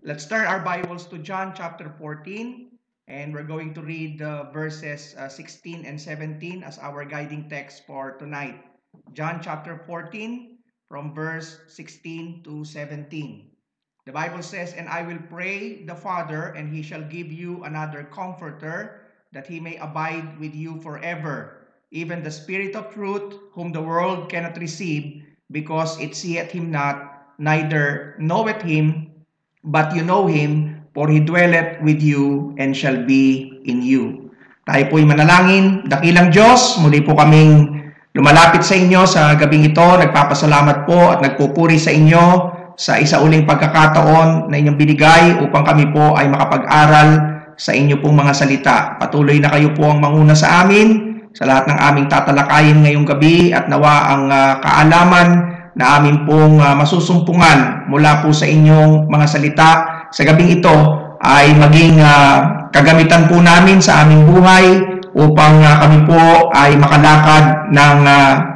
Let's turn our Bibles to John chapter 14, and we're going to read verses 16 and 17 as our guiding text for tonight. John chapter 14, from verse 16 to 17. The Bible says, "And I will pray the Father, and he shall give you another comforter, that he may abide with you forever, even the Spirit of truth, whom the world cannot receive, because it seeth him not, neither knoweth him, but you know him, for he dwelleth with you and shall be in you." Tayo po'y manalangin. Dakilang Diyos, muli po kaming lumalapit sa inyo sa gabing ito. Nagpapasalamat po at nagpupuri sa inyo sa isa uling pagkakataon na inyong binigay upang kami po ay makapag-aral sa inyo pong mga salita. Patuloy na kayo po ang manguna sa amin sa lahat ng aming tatalakayin ngayong gabi, at nawa ang kaalaman na amin pong masusumpungan mula po sa inyong mga salita sa gabing ito ay maging kagamitan po namin sa aming buhay upang kami po ay makalakad ng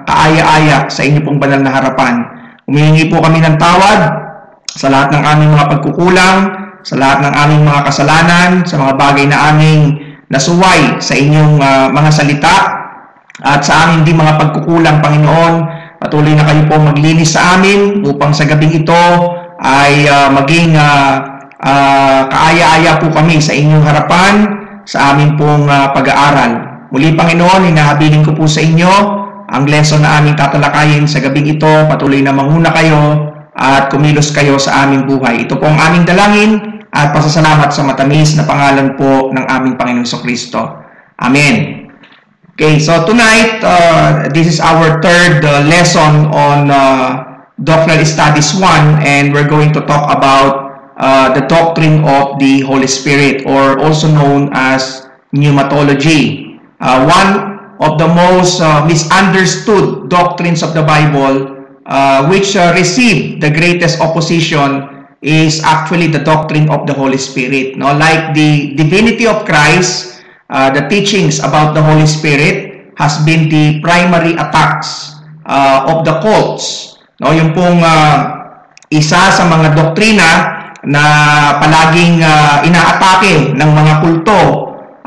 kaaya-aya sa inyo pong banal na harapan. Humihingi po kami ng tawad sa lahat ng aming mga pagkukulang, sa lahat ng aming mga kasalanan, sa mga bagay na aming nasuway sa inyong mga salita, at sa aming di mga pagkukulang, Panginoon. Patuloy na kayo po maglinis sa amin upang sa gabing ito ay maging kaaya-aya po kami sa inyong harapan sa aming pong pag-aaral. Muli, Panginoon, hinahabilin ko po sa inyo ang lesson na aming tatalakayin sa gabing ito. Patuloy na manguna kayo at kumilos kayo sa aming buhay. Ito po ang aming dalangin at pasasalamat sa matamis na pangalan po ng aming Panginoong Jesucristo. Amen. Okay, so tonight, this is our third lesson on Doctrinal Studies 1, and we're going to talk about the doctrine of the Holy Spirit, or also known as pneumatology. One of the most misunderstood doctrines of the Bible, which received the greatest opposition, is actually the doctrine of the Holy Spirit. No? Like the divinity of Christ, the teachings about the Holy Spirit has been the primary attacks of the cults. No, yung pong isa sa mga doktrina na palaging inaatake ng mga kulto,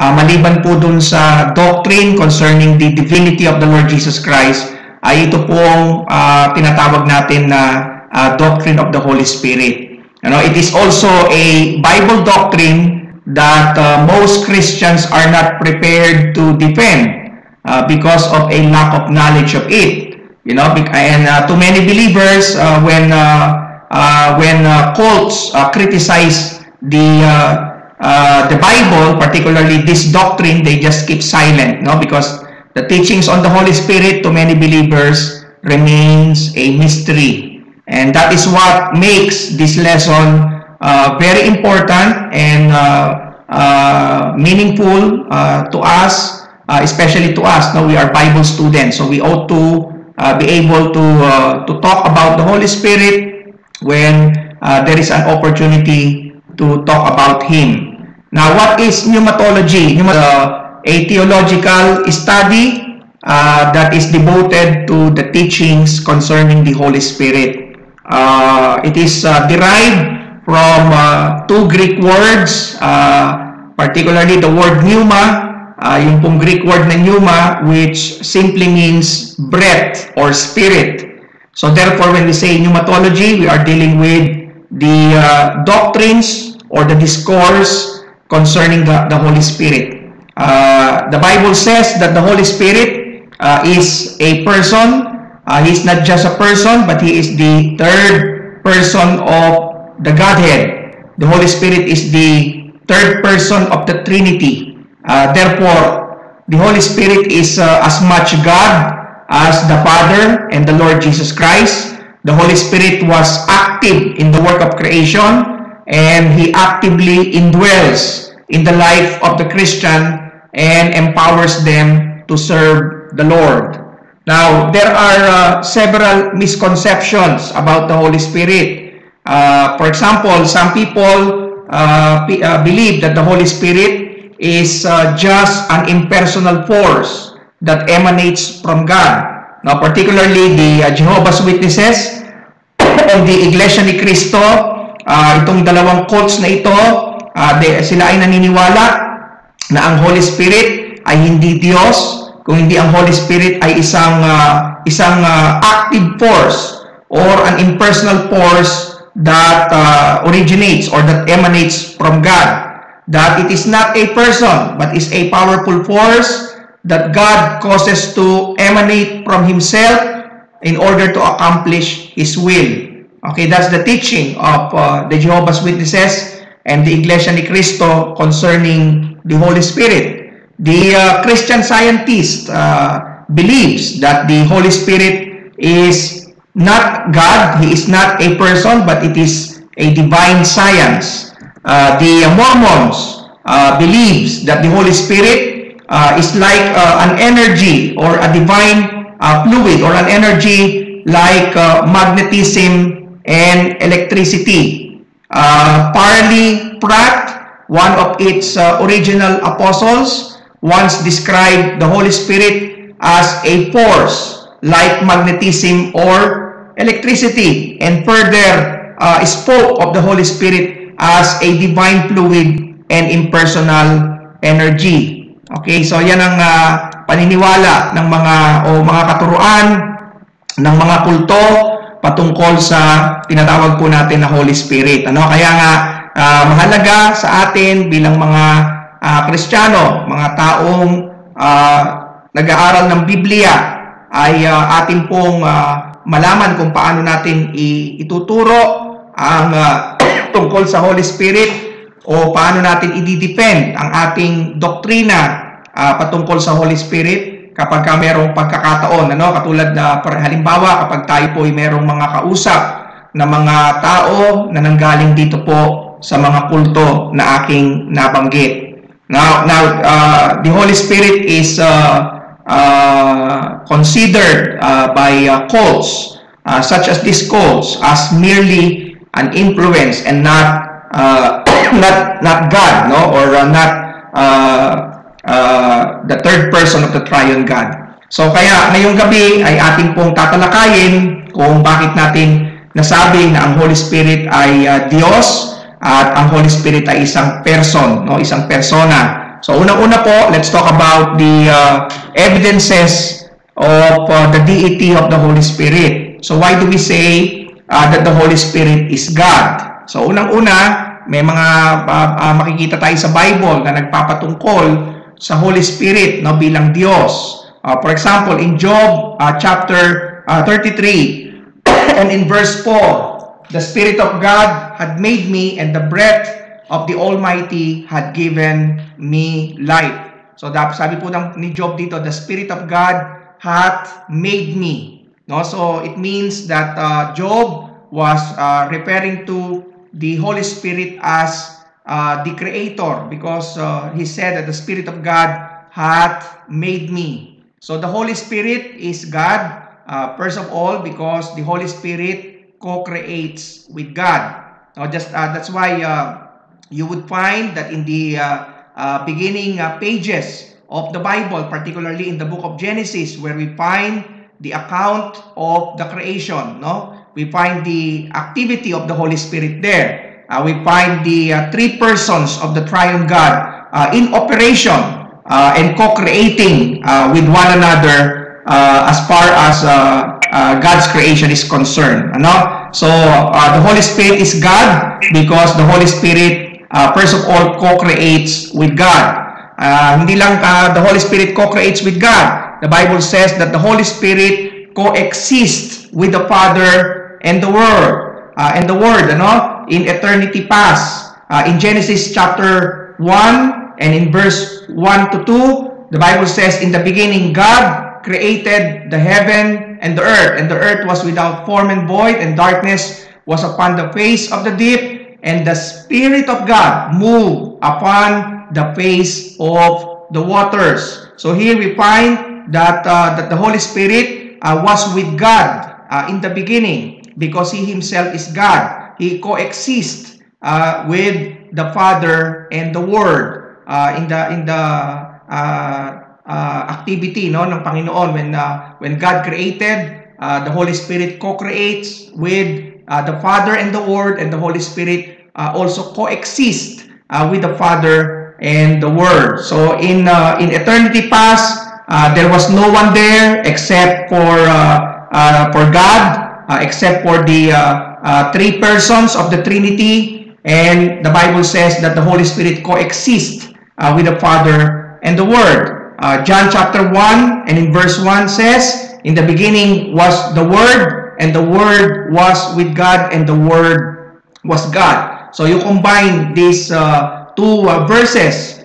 maliban po dun sa doctrine concerning the divinity of the Lord Jesus Christ, ay ito pong tinatawag natin na doctrine of the Holy Spirit. You know, it is also a Bible doctrine that most Christians are not prepared to defend because of a lack of knowledge of it. You know, and to many believers, when cults criticize the Bible, particularly this doctrine, they just keep silent. No, because the teachings on the Holy Spirit to many believers remains a mystery, and that is what makes this lesson very important and meaningful to us, especially to us. Now, we are Bible students, so we ought to be able to talk about the Holy Spirit when there is an opportunity to talk about Him. Now, what is pneumatology? A theological study that is devoted to the teachings concerning the Holy Spirit. It is derived from two Greek words, particularly the word pneuma, yung pong Greek word na pneuma, which simply means breath or spirit. So therefore, when we say pneumatology, we are dealing with the doctrines or the discourse concerning the Holy Spirit. The Bible says that the Holy Spirit is a person. He's not just a person, but He is the third person of the Godhead. The Holy Spirit is the third person of the Trinity. Therefore, the Holy Spirit is as much God as the Father and the Lord Jesus Christ. The Holy Spirit was active in the work of creation, and He actively indwells in the life of the Christian and empowers them to serve the Lord. Now, there are several misconceptions about the Holy Spirit. For example, some people believe that the Holy Spirit is just an impersonal force that emanates from God. Now, particularly the Jehovah's Witnesses of the Iglesia ni Cristo itong dalawang cults na ito, sila ay naniniwala na ang Holy Spirit ay hindi Diyos, kung hindi ang Holy Spirit ay isang active force or an impersonal force that originates or that emanates from God. That it is not a person, but is a powerful force that God causes to emanate from Himself in order to accomplish His will. Okay, that's the teaching of the Jehovah's Witnesses and the Iglesia ni Cristo concerning the Holy Spirit. The Christian Scientist believes that the Holy Spirit is not God, He is not a person, but it is a divine science. The Mormons believes that the Holy Spirit is like an energy or a divine fluid or an energy like magnetism and electricity. Parley Pratt, one of its original apostles, once described the Holy Spirit as a force like magnetism or electricity, and further spoke of the Holy Spirit as a divine fluid and impersonal energy. Okay, so yan ang paniniwala ng mga katuruan ng mga kulto patungkol sa tinatawag po natin na Holy Spirit. Kaya nga mahalaga sa atin bilang mga Kristiyano, mga taong nag-aaral ng Biblia, ay atin pong malaman kung paano natin ituturo ang tungkol sa Holy Spirit o paano natin i-defend ang ating doktrina patungkol sa Holy Spirit kapag mayroong pagkakataon. Katulad na halimbawa kapag tayo po ay mayroong mga kausap na mga tao na nanggaling dito po sa mga kulto na aking nabanggit. Now the Holy Spirit is considered by cults such as these cults as merely an influence and not God, or not the third person of the triune God. So kaya ngayong gabi ay ating pong tatalakayin kung bakit natin nasabi na ang Holy Spirit ay Diyos at ang Holy Spirit ay isang person, isang persona. So unang-una po, let's talk about the evidences of the deity of the Holy Spirit. So why do we say that the Holy Spirit is God? So unang-una, may mga makikita tayo sa Bible na nagpapatungkol sa Holy Spirit bilang Diyos. For example, in Job chapter 33 and in verse 4, the Spirit of God had made me, and the breath of the Almighty had given me life. So sabi po ni Job dito, the Spirit of God hath made me. So it means that Job was referring to the Holy Spirit as the Creator, because he said that the Spirit of God hath made me. So the Holy Spirit is God, first of all, because the Holy Spirit co-creates with God. That's why you would find that in the beginning pages of the Bible, particularly in the book of Genesis, where we find the account of the creation, we find the activity of the Holy Spirit there. We find the three persons of the triune God in operation and co-creating with one another as far as God's creation is concerned. So the Holy Spirit is God because the Holy Spirit first of all co-creates with God. Hindi lang the Holy Spirit co-creates with God. The Bible says that the Holy Spirit coexists with the Father and the Word, in eternity past. In Genesis chapter 1 and in verse 1 to 2, the Bible says, in the beginning God created the heaven and the earth was without form and void, and darkness was upon the face of the deep, and the Spirit of God moved upon the face of the waters. So here we find that the Holy Spirit was with God in the beginning, because He Himself is God. He coexists with the Father and the Word in the activity ng Panginoon. When God created, the Holy Spirit co-creates with the Father and the Word and the Holy Spirit also coexist with the Father and the Word. So in eternity past, there was no one there except for God, except for the three persons of the Trinity, and the Bible says that the Holy Spirit coexists with the Father and the Word. John chapter 1 and in verse 1 says, "In the beginning was the Word, and the Word was with God, and the Word was God." So you combine these two verses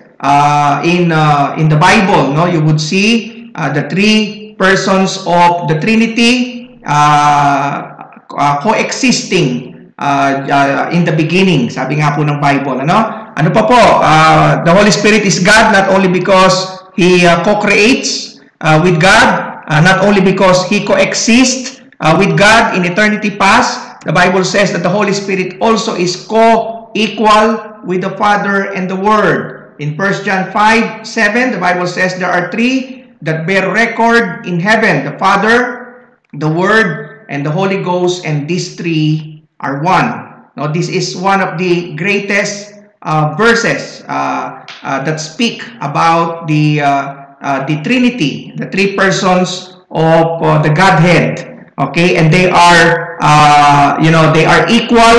in the Bible, no, you would see the three persons of the Trinity coexisting in the beginning. Sabi nga po ng Bible, ano pa po? The Holy Spirit is God not only because He co-creates with God, not only because He coexists with God in eternity past. The Bible says that the Holy Spirit also is co-equal with the Father and the Word. In 1 John 5:7, the Bible says there are three that bear record in heaven: the Father, the Word, and the Holy Ghost, and these three are one. Now, this is one of the greatest verses that speak about the Trinity, the three persons of the Godhead. Okay, and they are, they are equal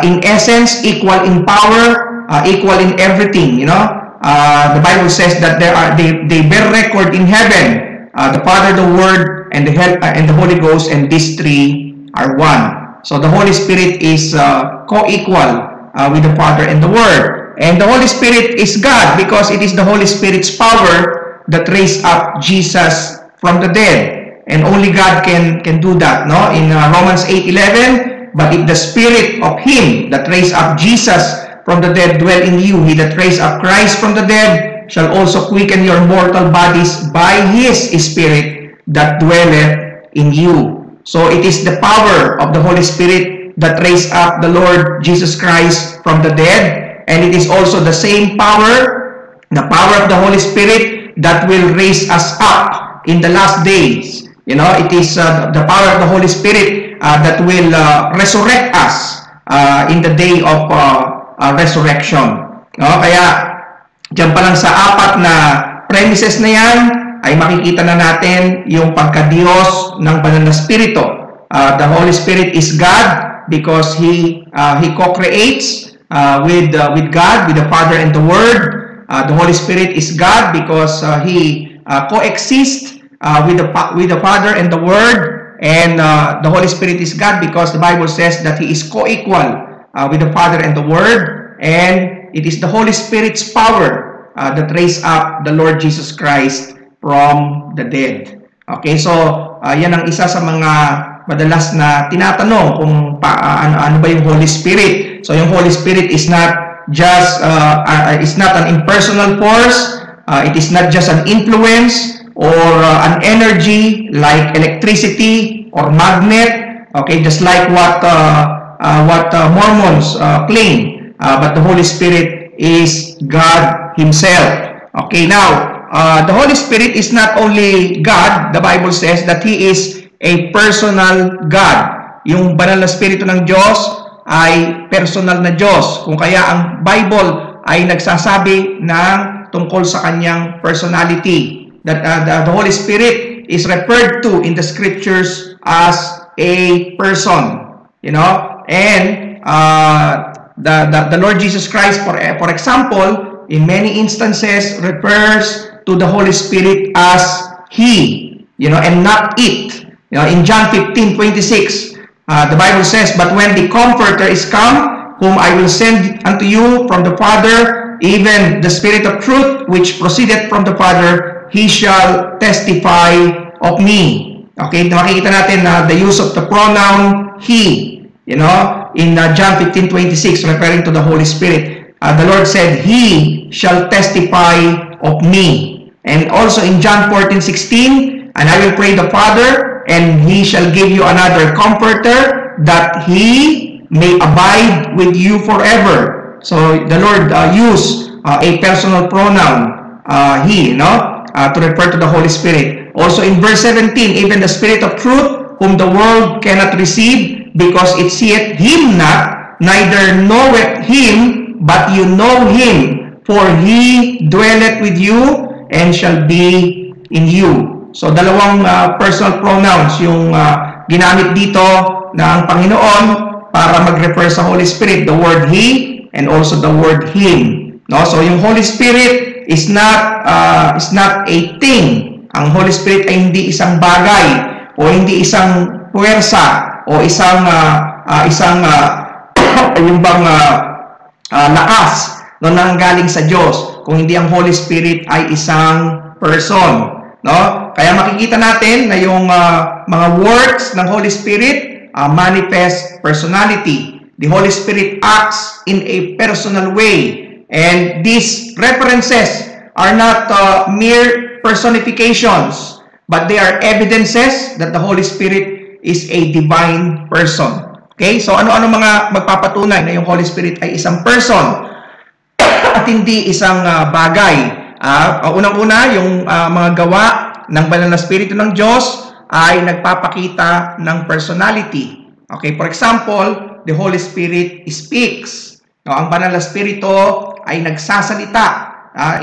in essence, equal in power, equal in everything. The Bible says that they bear record in heaven: the Father, the Word, and the Holy Ghost, and these three are one. So the Holy Spirit is co-equal with the Father and the Word. And the Holy Spirit is God because it is the Holy Spirit's power that raised up Jesus from the dead. And only God can do that, no? In Romans 8:11, "But if the Spirit of Him that raised up Jesus from the dead dwell in you, He that raised up Christ from the dead shall also quicken your mortal bodies by His Spirit that dwelleth in you." So it is the power of the Holy Spirit that raised up the Lord Jesus Christ from the dead, and it is also the same power, the power of the Holy Spirit, that will raise us up in the last days. It is the power of the Holy Spirit that will resurrect us in the day of resurrection. Kaya dyan pa lang sa apat na premises na yan ay makikita na natin yung pagka-Diyos ng banal na Espiritu. The Holy Spirit is God because He co-creates with God, with the Father and the Word. The Holy Spirit is God because He coexists with the Father and the Word, and the Holy Spirit is God because the Bible says that He is co-equal with the Father and the Word, and it is the Holy Spirit's power that raised up the Lord Jesus Christ from the dead. Okay, so yan ang isa sa mga madalas na tinatanong kung ano ba yung Holy Spirit. So yung Holy Spirit is not just it's not an impersonal force. It is not just an influence or an energy like electricity or magnet. Okay, just like what Mormons claim. But the Holy Spirit is God Himself. Okay, now the Holy Spirit is not only God. The Bible says that He is a personal God. Yung banal na Espiritu ng Diyos ay personal na Diyos. Kung kaya ang Bible ay nagsasabi ng tungkol sa kanyang personality. That the Holy Spirit is referred to in the Scriptures as a person. And the Lord Jesus Christ, for example, in many instances refers to the Holy Spirit as He, and not it. In John 15:26, the Bible says, "But when the Comforter is come, whom I will send unto you from the Father, even the Spirit of truth, which proceedeth from the Father, He shall testify of me." Okay, makikita natin the use of the pronoun He, in John 15:26, referring to the Holy Spirit. The Lord said, "He shall testify of me." And also in John 14:16, "And I will pray the Father, and He shall give you another Comforter, that He may abide with you forever." So the Lord used a personal pronoun, He, to refer to the Holy Spirit. Also in verse 17, "Even the Spirit of truth, whom the world cannot receive, because it seeth him not, neither knoweth him, but you know him, for he dwelleth with you and shall be in you. So dalawang personal pronouns yung ginamit dito ng Panginoon para mag-refer sa Holy Spirit, the word he and also the word him. No? So yung Holy Spirit is not a thing. Ang Holy Spirit ay hindi isang bagay o hindi isang puwersa o isang yung bang lakas no nanggaling sa Diyos, kung hindi ang Holy Spirit ay isang person, no? Kaya makikita natin na yung mga works ng Holy Spirit manifest personality. The Holy Spirit acts in a personal way, and these references are not mere personifications, but they are evidences that the Holy Spirit is a divine person. Okay? So ano-ano mga magpapatunay na yung Holy Spirit ay isang person at hindi isang bagay. Unang-una, yung mga gawa ng banal na Espiritu ng Diyos ay nagpapakita ng personality. Okay? For example, the Holy Spirit speaks. No, ang banal na Espiritu ay nagsasalita.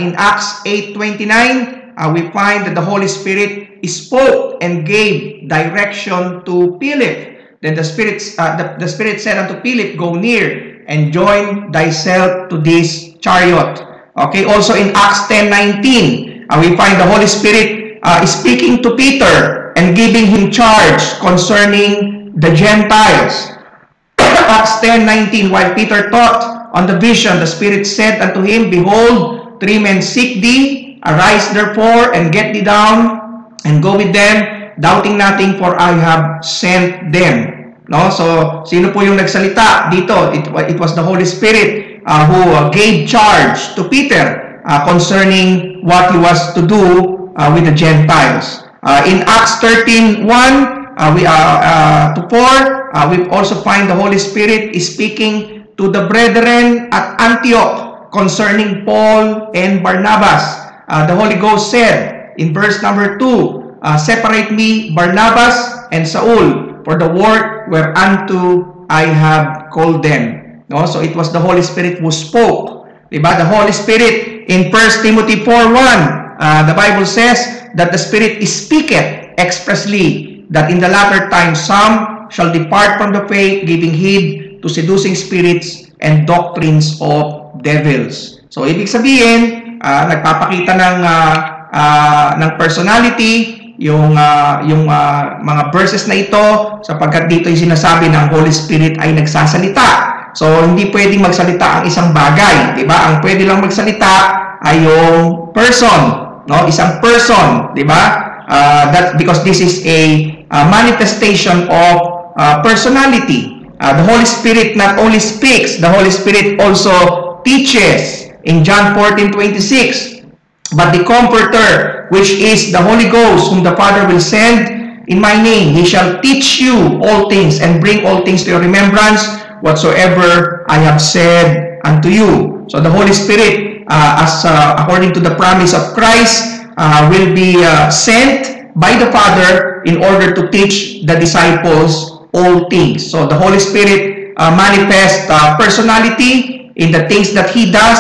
In Acts 8:29, we find that the Holy Spirit spoke and gave direction to Philip. Then the Spirit said unto Philip, go near and join thyself to this chariot. Okay, also in Acts 10:19, we find the Holy Spirit speaking to Peter and giving him charge concerning the Gentiles. Acts 10:19, while Peter taught on the vision, the Spirit said unto him, behold, 3 men seek thee. Arise therefore and get thee down and go with them, doubting nothing, for I have sent them. No? So, sino po yung nagsalita dito? It was the Holy Spirit who gave charge to Peter concerning what he was to do with the Gentiles. In Acts 13:1 to 4, we also find the Holy Spirit is speaking to the brethren at Antioch concerning Paul and Barnabas. The Holy Ghost said in verse number 2, separate me, Barnabas and Saul, for the work whereunto I have called them. No? So it was the Holy Spirit who spoke. Diba? The Holy Spirit in 1 Timothy 4:1, the Bible says that the Spirit speaketh expressly that in the latter time some shall depart from the faith, giving heed to seducing spirits and doctrines of devils. So ibig sabihin, nagpapakita ng personality yung mga verses na ito, sapagkat dito yung sinasabi ng Holy Spirit ay nagsasalita. So hindi pwedeng magsalita ang isang bagay, di ba? Ang pwede lang magsalita ay yung person, no? Isang person, di ba? That because this is a manifestation of personality. The Holy Spirit not only speaks, the Holy Spirit also teaches. In John 14:26, but the Comforter, which is the Holy Ghost, whom the Father will send in my name, he shall teach you all things and bring all things to your remembrance, whatsoever I have said unto you. So the Holy Spirit, according to the promise of Christ, will be sent by the Father in order to teach the disciples all things. So the Holy Spirit manifests personality in the things that he does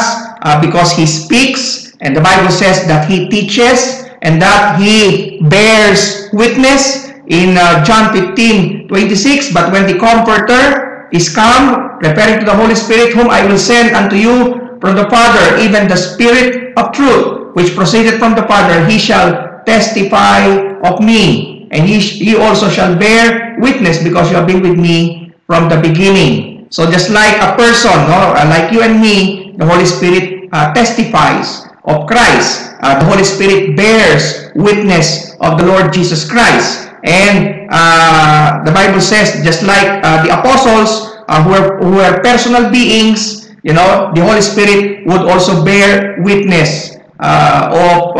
because he speaks, and the Bible says that he teaches and that he bears witness in John 15:26. But when the Comforter is come, referring to the Holy Spirit, whom I will send unto you from the Father, even the Spirit of truth, which proceeded from the Father, he shall testify of me, and he also shall bear witness, because you have been with me from the beginning. So just like a person, no, like you and me, the Holy Spirit testifies of Christ. The Holy Spirit bears witness of the Lord Jesus Christ. And the Bible says, just like the apostles who were personal beings, you know, the Holy Spirit would also bear witness of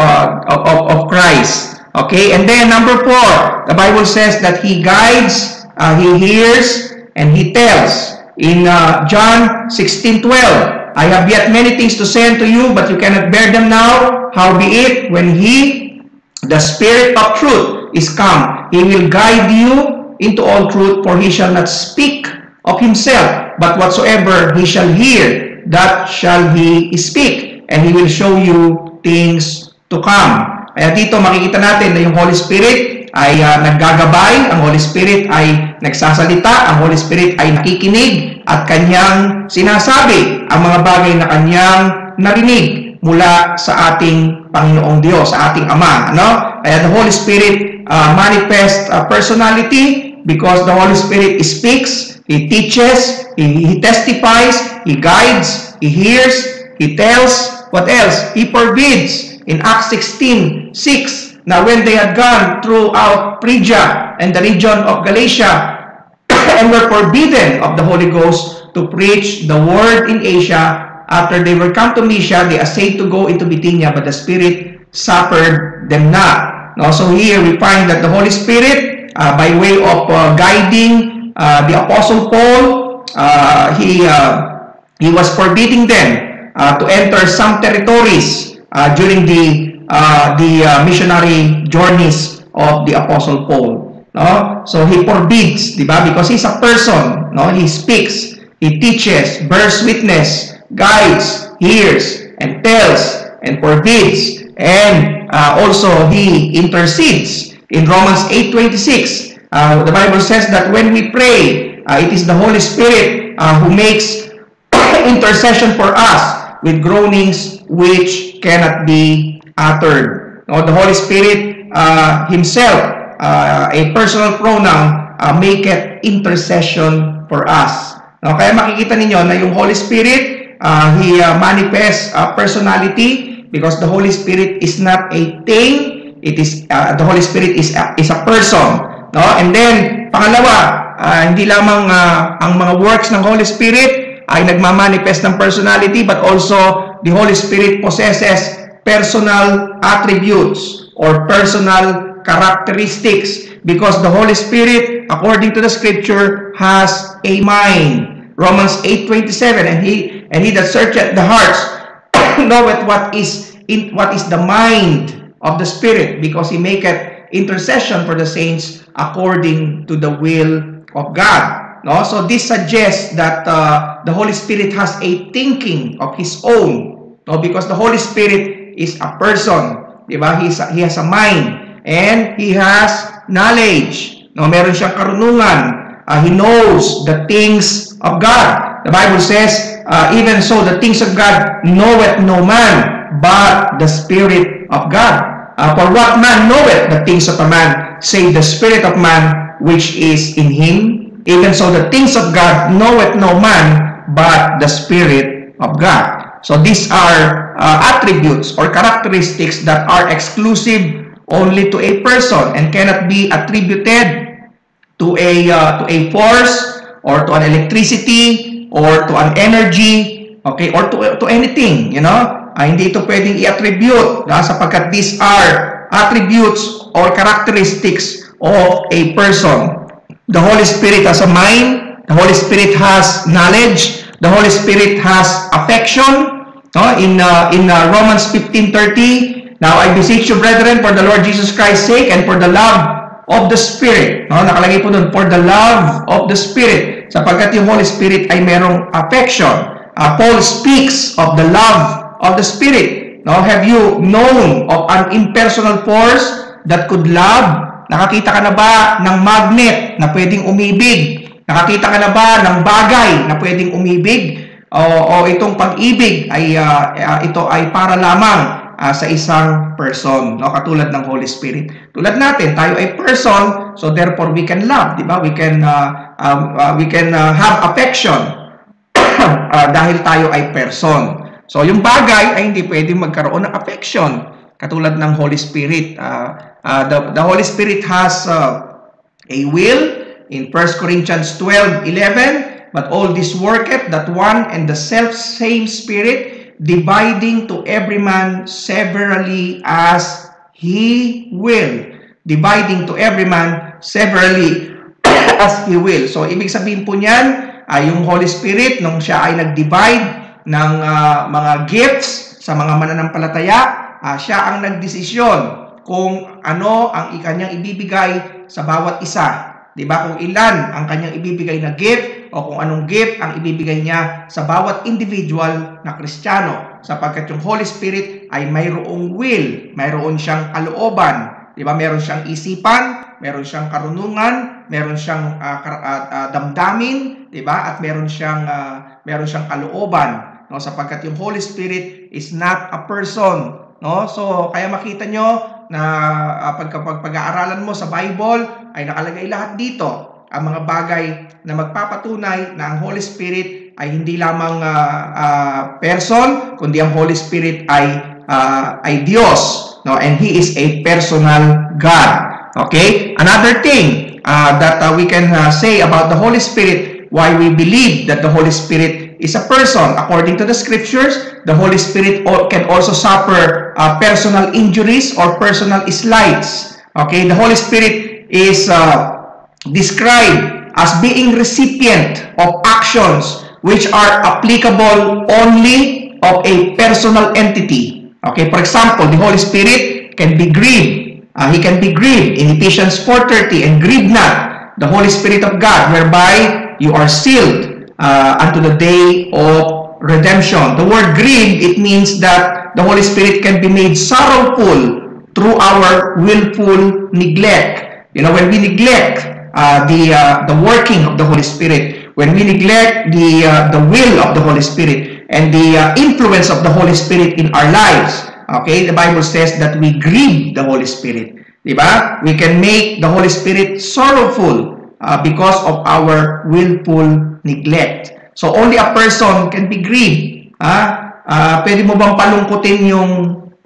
Christ. Okay, and then number 4, the Bible says that he guides, he hears, and he tells. In John 16:12, I have yet many things to say unto you, but you cannot bear them now. Howbeit, when he, the Spirit of truth, is come, he will guide you into all truth, for he shall not speak of himself, but whatsoever he shall hear, that shall he speak, and he will show you things to come. Kaya dito makikita natin na yung Holy Spirit ay naggagabay, ang Holy Spirit ay nagsasalita, ang Holy Spirit ay nakikinig at kanyang sinasabi ang mga bagay na kanyang narinig mula sa ating Panginoong Diyos, sa ating Ama. No? Kaya the Holy Spirit manifests personality because the Holy Spirit speaks, He teaches, He testifies, He guides, He hears, He tells. What else? He forbids. In Acts 16:6, now when they had gone throughout Phrygia and the region of Galatia and were forbidden of the Holy Ghost to preach the word in Asia, after they were come to Mysia, they essayed to go into Bithynia, but the Spirit suffered them not. No? So here we find that the Holy Spirit, by way of guiding the Apostle Paul, he was forbidding them to enter some territories during the missionary journeys of the Apostle Paul. No? So he forbids, di ba? Because he's a person. No? He speaks, he teaches, bears witness, guides, hears, and tells, and forbids, and also he intercedes. In Romans 8:26, the Bible says that when we pray, it is the Holy Spirit who makes intercession for us with groanings which cannot be uttered. No, the Holy Spirit himself, a personal pronoun, maketh intercession for us. No, kaya makikita ninyo na yung Holy Spirit, he manifests personality because the Holy Spirit is not a thing. It is the Holy Spirit is a person. No, and then pangalawa, hindi lamang ang mga works ng Holy Spirit ay nagmamanifest ng personality, but also the Holy Spirit possesses personal attributes or personal characteristics because the Holy Spirit, according to the Scripture, has a mind. Romans 8:27, and he that searcheth the hearts knoweth what is the mind of the Spirit, because he maketh intercession for the saints according to the will of God. No? So this suggests that the Holy Spirit has a thinking of His own. No? Because the Holy Spirit is a person. Diba? He has a mind. And He has knowledge. No? Meron siyang karunungan. He knows the things of God. The Bible says, even so the things of God knoweth no man, but the Spirit of God. For what man knoweth the things of a man, save the Spirit of man which is in him? Even so, the things of God knoweth no man, but the Spirit of God. So these are attributes or characteristics that are exclusive only to a person and cannot be attributed to a force or to an electricity or to an energy, okay, or to anything, you know. Hindi ito pwedeng i-attribute sapagkat these are attributes or characteristics of a person. The Holy Spirit has a mind. The Holy Spirit has knowledge. The Holy Spirit has affection. No? In Romans 15:30, now I beseech you, brethren, for the Lord Jesus Christ's sake and for the love of the Spirit. No? Nakalagay po doon, for the love of the Spirit. Sapagkat yung Holy Spirit ay merong affection. Paul speaks of the love of the Spirit. No? Have you known of an impersonal force that could love? Nakakita ka na ba ng magnet na pwedeng umibig? Nakakita ka na ba ng bagay na pwedeng umibig? O itong pag-ibig ay ito ay para lamang sa isang person, no? Katulad ng Holy Spirit. Tulad natin, tayo ay person, so therefore we can love, di ba? We can have affection dahil tayo ay person. So yung bagay ay hindi pwedeng magkaroon ng affection. Katulad ng Holy Spirit. The Holy Spirit has a will in 1 Corinthians 12:11, but all this worketh that one and the self-same Spirit, dividing to every man severally as he will. Dividing to every man severally as he will. So, ibig sabihin po niyan, yung Holy Spirit, nung siya ay nag-divide ng mga gifts sa mga mananampalataya, siya ang nagdesisyon kung ano ang kanyang ibibigay sa bawat isa. di ba, kung ilan ang kanyang ibibigay na gift o kung anong gift ang ibibigay niya sa bawat individual na Kristiyano, sapagkat yung Holy Spirit ay mayroong will, mayroon siyang kalooban, di ba, meron siyang isipan, meron siyang karunungan, meron siyang damdamin, di ba, at meron siyang kalooban, no, sapagkat yung Holy Spirit is not a person, no? So kaya makita nyo na pag-aaralan mo sa Bible ay nakalagay lahat dito ang mga bagay na magpapatunay na ang Holy Spirit ay hindi lamang person, kundi ang Holy Spirit ay Diyos, no? And He is a personal God. Okay? Another thing that we can say about the Holy Spirit, why we believe that the Holy Spirit is a person. According to the scriptures, the Holy Spirit can also suffer personal injuries or personal slights. Okay? The Holy Spirit is described as being recipient of actions which are applicable only of a personal entity. Okay? For example, the Holy Spirit can be grieved. He can be grieved in Ephesians 4:30, and grieve not the Holy Spirit of God, whereby you are sealed unto the day of redemption. The word grieve, it means that the Holy Spirit can be made sorrowful through our willful neglect. You know, when we neglect the working of the Holy Spirit, when we neglect the will of the Holy Spirit and the influence of the Holy Spirit in our lives, okay, the Bible says that we grieve the Holy Spirit. Diba? We can make the Holy Spirit sorrowful because of our willful neglect. So only a person can be grieved. Pwede mo bang palungkutin yung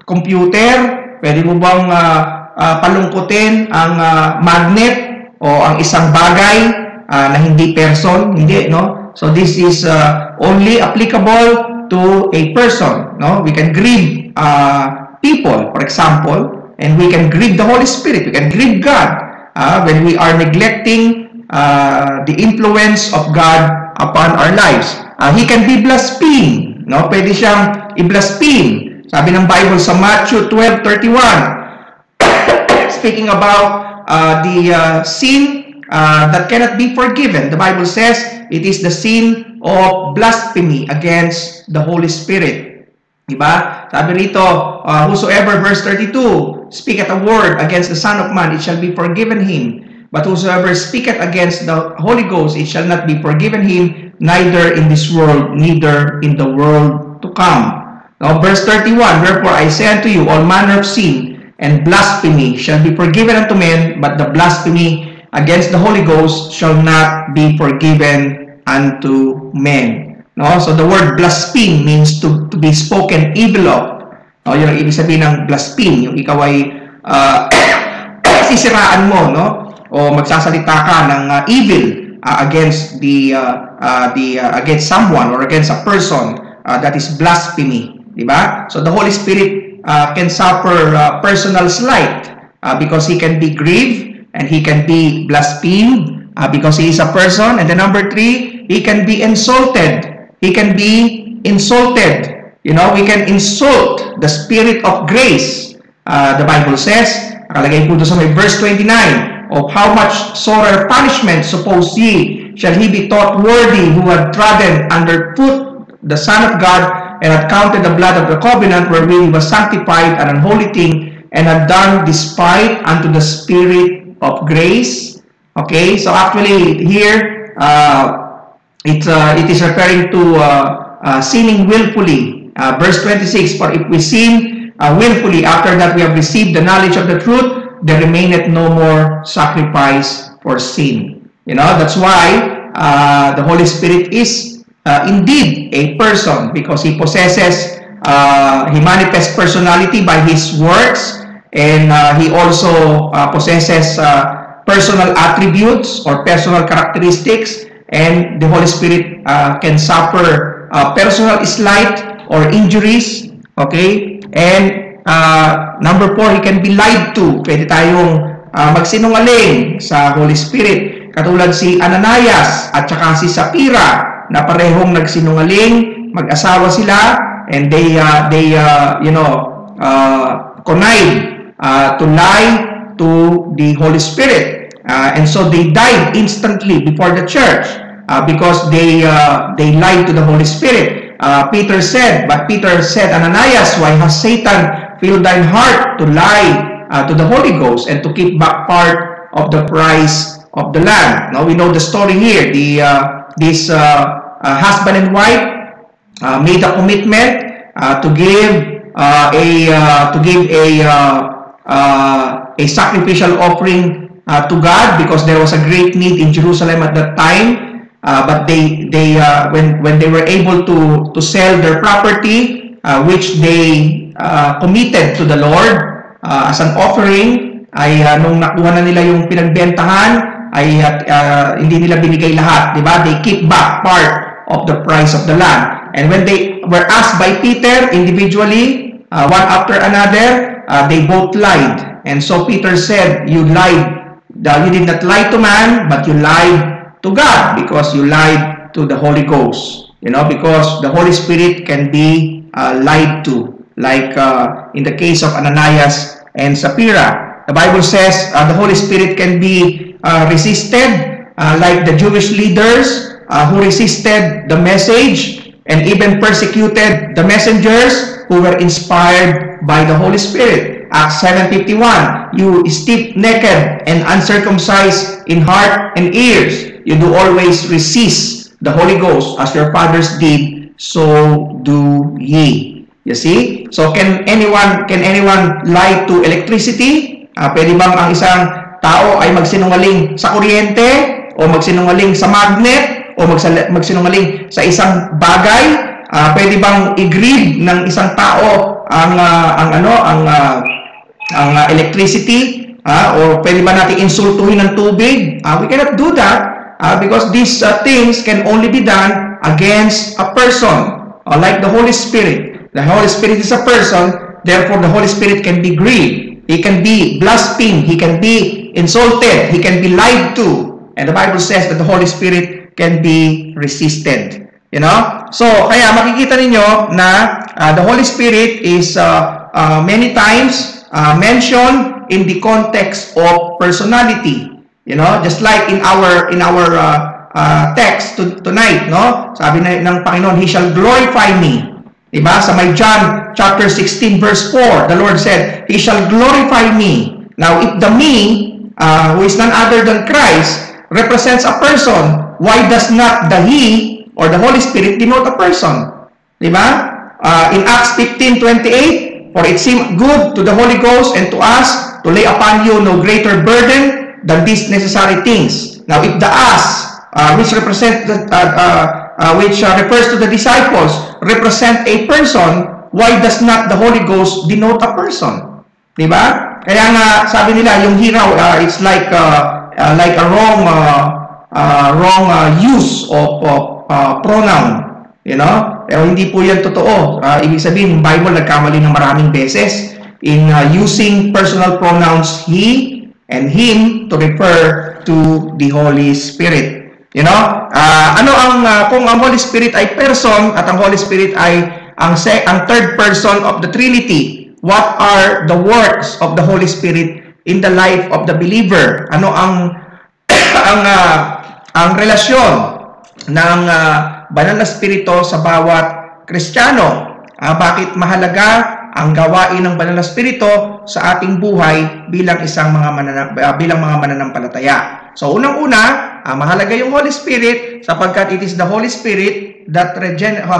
computer? Pwede mo bang palungkutin ang magnet o ang isang bagay na hindi person? Hindi, no? So this is only applicable to a person, no? We can grieve people, for example, and we can grieve the Holy Spirit. We can grieve God when we are neglecting the influence of God upon our lives. He can be blasphemed, no? Pwede siyang i-blaspheme. Sabi ng Bible sa Matthew 12:31, speaking about the sin that cannot be forgiven. The Bible says it is the sin of blasphemy against the Holy Spirit. Diba? Sabi rito, whosoever, verse 32, speaketh a word against the Son of Man, it shall be forgiven him. But whosoever speaketh against the Holy Ghost, it shall not be forgiven him, neither in this world, neither in the world to come. Now, verse 31, wherefore I say unto you, all manner of sin and blasphemy shall be forgiven unto men, but the blasphemy against the Holy Ghost shall not be forgiven unto men. No? So the word blaspheme means to be spoken evil of. No? Yung ibig sabihin ng blaspheme, yung ikaw ay sisiraan mo, no? O magsasalita ka ng evil against against someone or against a person, that is blasphemy, di ba? So the Holy Spirit can suffer personal slight because he can be grieved, and he can be blasphemed because he is a person. And then number 3, he can be insulted. He can be insulted. You know, we can insult the Spirit of grace. The Bible says, nakalagay po doon sa may verse 29, of how much sorer punishment suppose ye shall he be thought worthy who had trodden under foot the Son of God, and had counted the blood of the covenant wherewith he was sanctified an unholy thing, and had done despite unto the Spirit of grace. Okay, so actually here it is referring to sinning willfully. Verse 26, for if we sin willfully, after that we have received the knowledge of the truth, there remaineth no more sacrifice for sin. You know, that's why the Holy Spirit is indeed a person, because he possesses, he manifests personality by his works, and he also possesses personal attributes or personal characteristics. And the Holy Spirit can suffer personal slight or injuries. Okay? And number 4, he can be lied to. Pwede tayong magsinungaling sa Holy Spirit. Katulad si Ananias at saka si Sapphira na parehong nagsinungaling, mag-asawa sila, and they connive to lie to the Holy Spirit. And so they died instantly before the church because they lied to the Holy Spirit. Peter said, Ananias, why has Satan filled thine heart to lie to the Holy Ghost and to keep back part of the price of the land? Now we know the story here. This husband and wife made a commitment to give a sacrificial offering to God because there was a great need in Jerusalem at that time. But when they were able to sell their property, which they committed to the Lord as an offering, ay nung nakuha na nila yung pinagbentahan, ay hindi nila binigay lahat, di ba? They keep back part of the price of the land. And when they were asked by Peter individually, one after another, they both lied. And so Peter said, you lied. You did not lie to man, but you lied to God because you lied to the Holy Ghost. You know, because the Holy Spirit can be lied to, like in the case of Ananias and Sapphira. The Bible says the Holy Spirit can be resisted, like the Jewish leaders who resisted the message and even persecuted the messengers who were inspired by the Holy Spirit. Acts 7:51, you stiff-necked and uncircumcised in heart and ears, you do always resist the Holy Ghost as your fathers did, so do ye. You see? So can anyone lie to electricity? Pwede bang ang isang tao ay magsinungaling sa kuryente o magsinungaling sa magnet o magsinungaling sa isang bagay? Pwede bang i-grid ng isang tao ang electricity? O pwede ba natin insultuhin ng tubig? We cannot do that because these things can only be done against a person, like the Holy Spirit. The Holy Spirit is a person, therefore the Holy Spirit can be grieved. He can be blasphemed. He can be insulted. He can be lied to. And the Bible says that the Holy Spirit can be resisted. You know? So, kaya makikita ninyo na the Holy Spirit is many times mentioned in the context of personality. You know? Just like in our text tonight, no? Sabi ng Panginoon, He shall glorify me. Diba? Sa may John chapter 16 verse 4, the Lord said, He shall glorify me. Now, if the me, who is none other than Christ, represents a person, why does not the He or the Holy Spirit denote a person? Diba? In Acts 15:28, for it seemed good to the Holy Ghost and to us to lay upon you no greater burden than these necessary things. Now, if the us, which refers to the disciples, represent a person, why does not the Holy Ghost denote a person? Diba? Kaya nga, sabi nila, yung hiraw, it's like a wrong use of pronoun. You know? Pero hindi po yan totoo. Ibig sabihin, yung Bible nagkamali ng maraming beses in using personal pronouns he and him to refer to the Holy Spirit. You know? Kung ang Holy Spirit ay person at ang Holy Spirit ay ang third person of the Trinity, what are the works of the Holy Spirit in the life of the believer? Ano ang relasyon ng banal na spirito sa bawat Kristiyano? Bakit mahalaga ang gawain ng banal na spirito sa ating buhay bilang mga mananampalataya? So unang-una, mahalaga yung Holy Spirit sapagkat it is the Holy Spirit that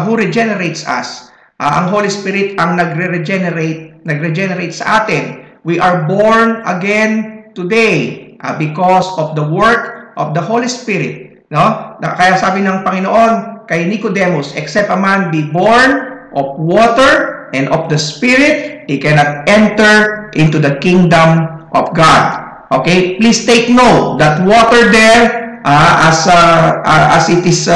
who regenerates us. Ang Holy Spirit ang nagre-regenerate sa atin. We are born again today because of the work of the Holy Spirit. No? Kaya sabi ng Panginoon kay Nicodemus, except a man be born of water and of the Spirit, he cannot enter into the kingdom of God. Okay, please take note that water there, as it is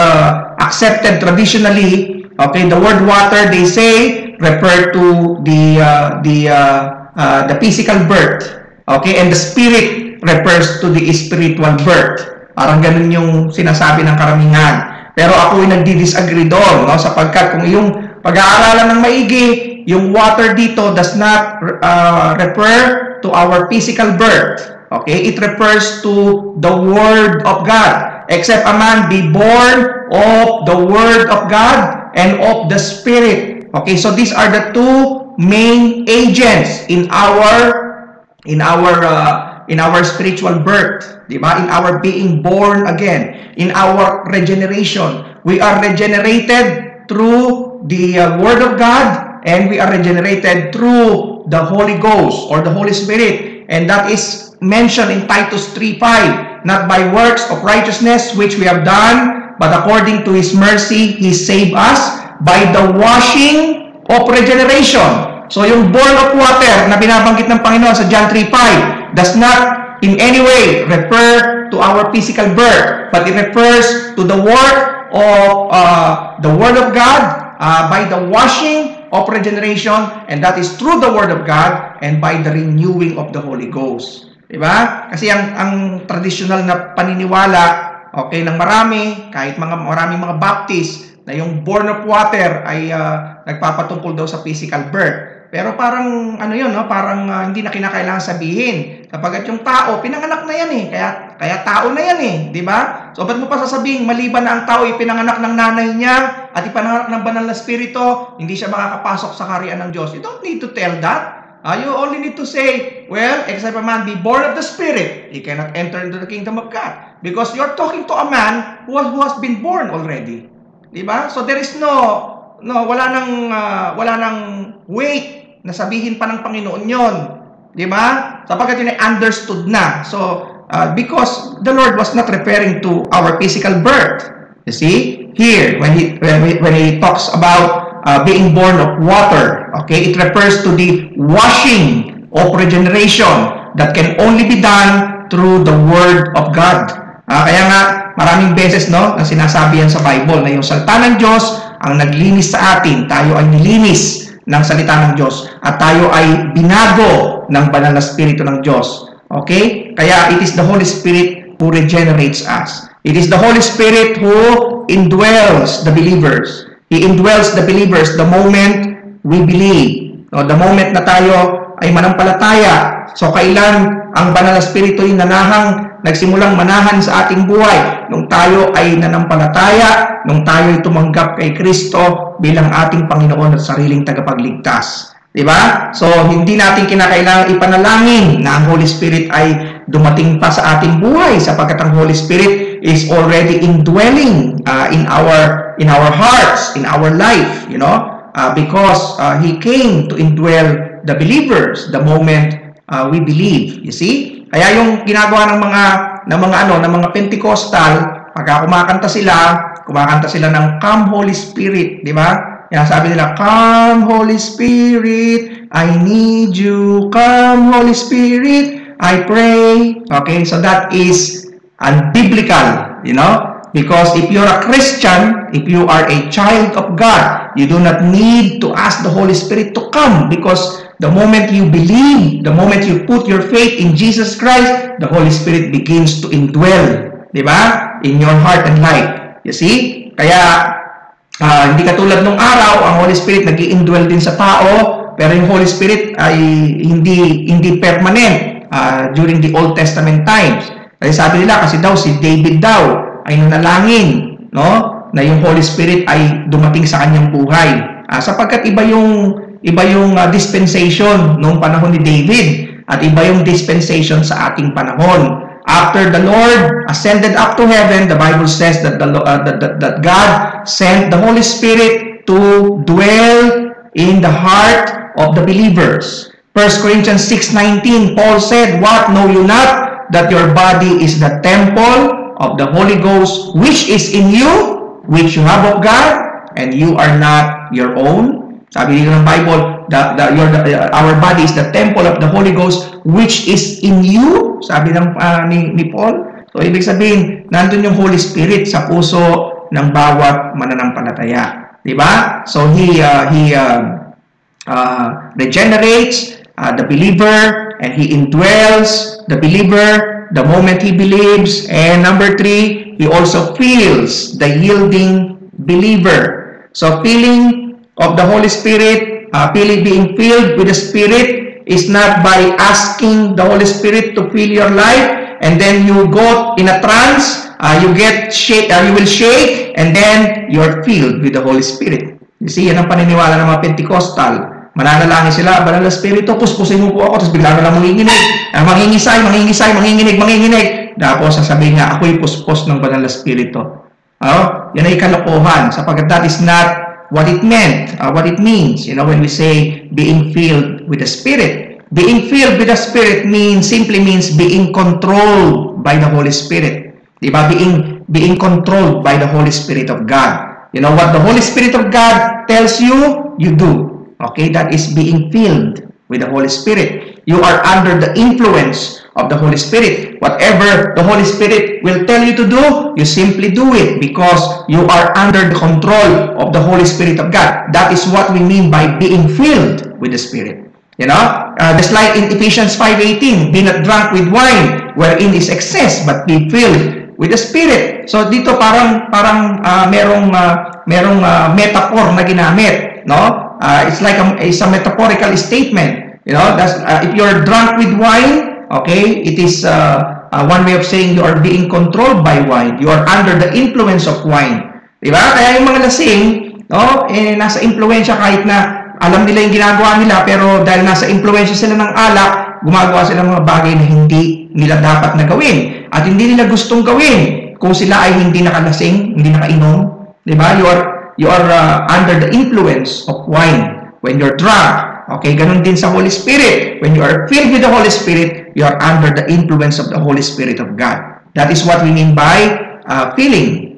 accepted traditionally, okay, the word water, they say, refer to the physical birth, okay, and the Spirit refers to the spiritual birth. Parang ganun yung sinasabi ng karamihan. Pero ako ay nagdi-disagree doon, no? Sapagkat kung yung pag-aaralan ng maigi, yung water dito does not refer to our physical birth. Okay? It refers to the Word of God. Except a man be born of the Word of God and of the Spirit. Okay? So these are the two main agents in our spiritual birth, di ba? In our being born again, in our regeneration. We are regenerated through the Word of God, and we are regenerated through the Holy Ghost or the Holy Spirit. And that is mentioned in Titus 3:5, not by works of righteousness which we have done, but according to His mercy, He saved us by the washing of regeneration. So yung born of water na binabanggit ng Panginoon sa John 3:5 does not in any way refer to our physical birth, but it refers to the work of the Word of God by the washing of regeneration, and that is through the Word of God and by the renewing of the Holy Ghost. Diba? Kasi ang traditional na paniniwala, okay, ng marami, kahit maraming mga Baptist, na yung born of water ay nagpapatungkol daw sa physical birth. Pero parang ano yun, no? Parang hindi na kinakailangan sabihin. Kapag yung tao, pinanganak na yan eh. Kaya tao na yan eh. Di ba? So, ba't mo pa sasabihin, maliban na ang tao ipinanganak ng nanay niya at ipinanganak ng banal na spirito, hindi siya makakapasok sa kaharian ng Diyos. You don't need to tell that. You only need to say, well, except a man be born of the Spirit, he cannot enter into the kingdom of God. Because you're talking to a man who has been born already. Di ba? So, there is wala nang weight na sabihin pa ng Panginoon yon, di ba? Sapagkat yun ay understood na. So because the Lord was not referring to our physical birth. You see, here when he talks about being born of water, okay, it refers to the washing of regeneration that can only be done through the Word of God. Kaya nga maraming beses, no, na sinasabi yan sa Bible na yung salita ng Diyos ang naglinis sa atin. Tayo ay nilinis ng salita ng Diyos at tayo ay binago ng banal na spirito ng Diyos. Okay? Kaya it is the Holy Spirit who regenerates us. It is the Holy Spirit who indwells the believers. He indwells the believers the moment we believe. No, the moment na tayo ay manampalataya. So kailan ang banal na spirito ay nagsimulang manahan sa ating buhay? Nung tayo ay nanampalataya, nung tayo ay tumanggap kay Kristo bilang ating Panginoon at sariling tagapagligtas. Diba? So, hindi natin kinakailangan ipanalangin na ang Holy Spirit ay dumating pa sa ating buhay sapagkat ang Holy Spirit is already indwelling in our hearts, in our life, you know, because He came to indwell the believers the moment we believe. You see? Kaya yung ginagawa ng mga Pentecostal, pagka kumakanta sila ng Come Holy Spirit, di ba? Yan, sabi nila, Come Holy Spirit, I need you. Come Holy Spirit, I pray. Okay, so that is unbiblical, you know? Because if you're a Christian, if you are a child of God, you do not need to ask the Holy Spirit to come, because the moment you believe, the moment you put your faith in Jesus Christ, the Holy Spirit begins to indwell, di ba? In your heart and life. You see? Kaya, hindi katulad nung araw, ang Holy Spirit nag-i-indwell din sa tao, pero yung Holy Spirit ay hindi permanent during the Old Testament times. Kasi sabi nila, kasi daw si David daw ay nanalangin, no? Na yung Holy Spirit ay dumating sa kanyang buhay. Sapagkat iba yung dispensation noong panahon ni David at iba yung dispensation sa ating panahon. After the Lord ascended up to heaven, the Bible says that that God sent the Holy Spirit to dwell in the heart of the believers. 1 Corinthians 6:19, Paul said, What, know you not that your body is the temple of the Holy Ghost, which is in you, which you have of God, and you are not your own? Sabi dito ng Bible, our body is the temple of the Holy Ghost, which is in you. Sabi ni Paul. So, ibig sabihin, nandun yung Holy Spirit sa puso ng bawat mananampalataya. Diba? So, He regenerates the believer, and He indwells the believer the moment he believes. And number 3, He also fills the yielding believer. So, filling of the Holy Spirit, being filled with the Spirit is not by asking the Holy Spirit to fill your life, and then you go in a trance, you will shake, and then you are filled with the Holy Spirit. You see, yan ang paniniwala ng mga Pentecostal. Mananalangin sila, Banal na Espiritu, puspusin mo po ako, tapos bigla na lang manginginig. Tapos sasabihin nga, ako'y puspos ng Banal na Espiritu. Yan ay kalokohan, sapagkat that is not what it meant, what it means, when we say being filled with the Spirit. Being filled with the Spirit simply means being controlled by the Holy Spirit. Diba? Being controlled by the Holy Spirit of God. What the Holy Spirit of God tells you, you do. Okay? That is being filled with the Holy Spirit. You are under the influence of the Holy Spirit. Whatever the Holy Spirit will tell you to do, you simply do it because you are under the control of the Holy Spirit of God. That is what we mean by being filled with the Spirit. Just like in Ephesians 5:18, be not drunk with wine, wherein is excess, but be filled with the Spirit. So dito parang merong metaphor na ginamit, no? It's like it's a metaphorical statement. If you're drunk with wine, okay, it is one way of saying you are being controlled by wine. You are under the influence of wine. Diba? Kaya yung mga lasing, no, nasa impluensya kahit na alam nila yung ginagawa nila, pero dahil nasa impluensya sila ng alak, gumagawa sila ng mga bagay na hindi nila dapat na gawin. At hindi nila gustong gawin kung sila ay hindi nakalasing, hindi nakainom. Diba? You are under the influence of wine when you're drunk. Okay, ganun din sa Holy Spirit. When you are filled with the Holy Spirit, you are under the influence of the Holy Spirit of God. That is what we mean by being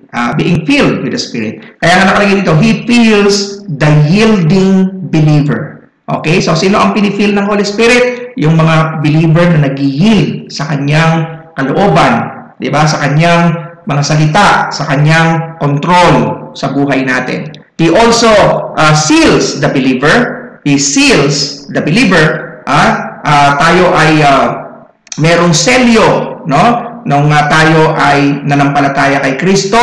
filled with the Spirit. Kaya nga nakalagay dito, He fills the yielding believer. Okay, so sino ang pinifeel ng Holy Spirit? Yung mga believer na nag-yield sa kanyang kalooban, di ba? Sa kanyang mga salita, sa kanyang control sa buhay natin. He also seals the believer. He seals the believer. Tayo ay merong selyo, no? Nung tayo ay nanampalataya kay Kristo,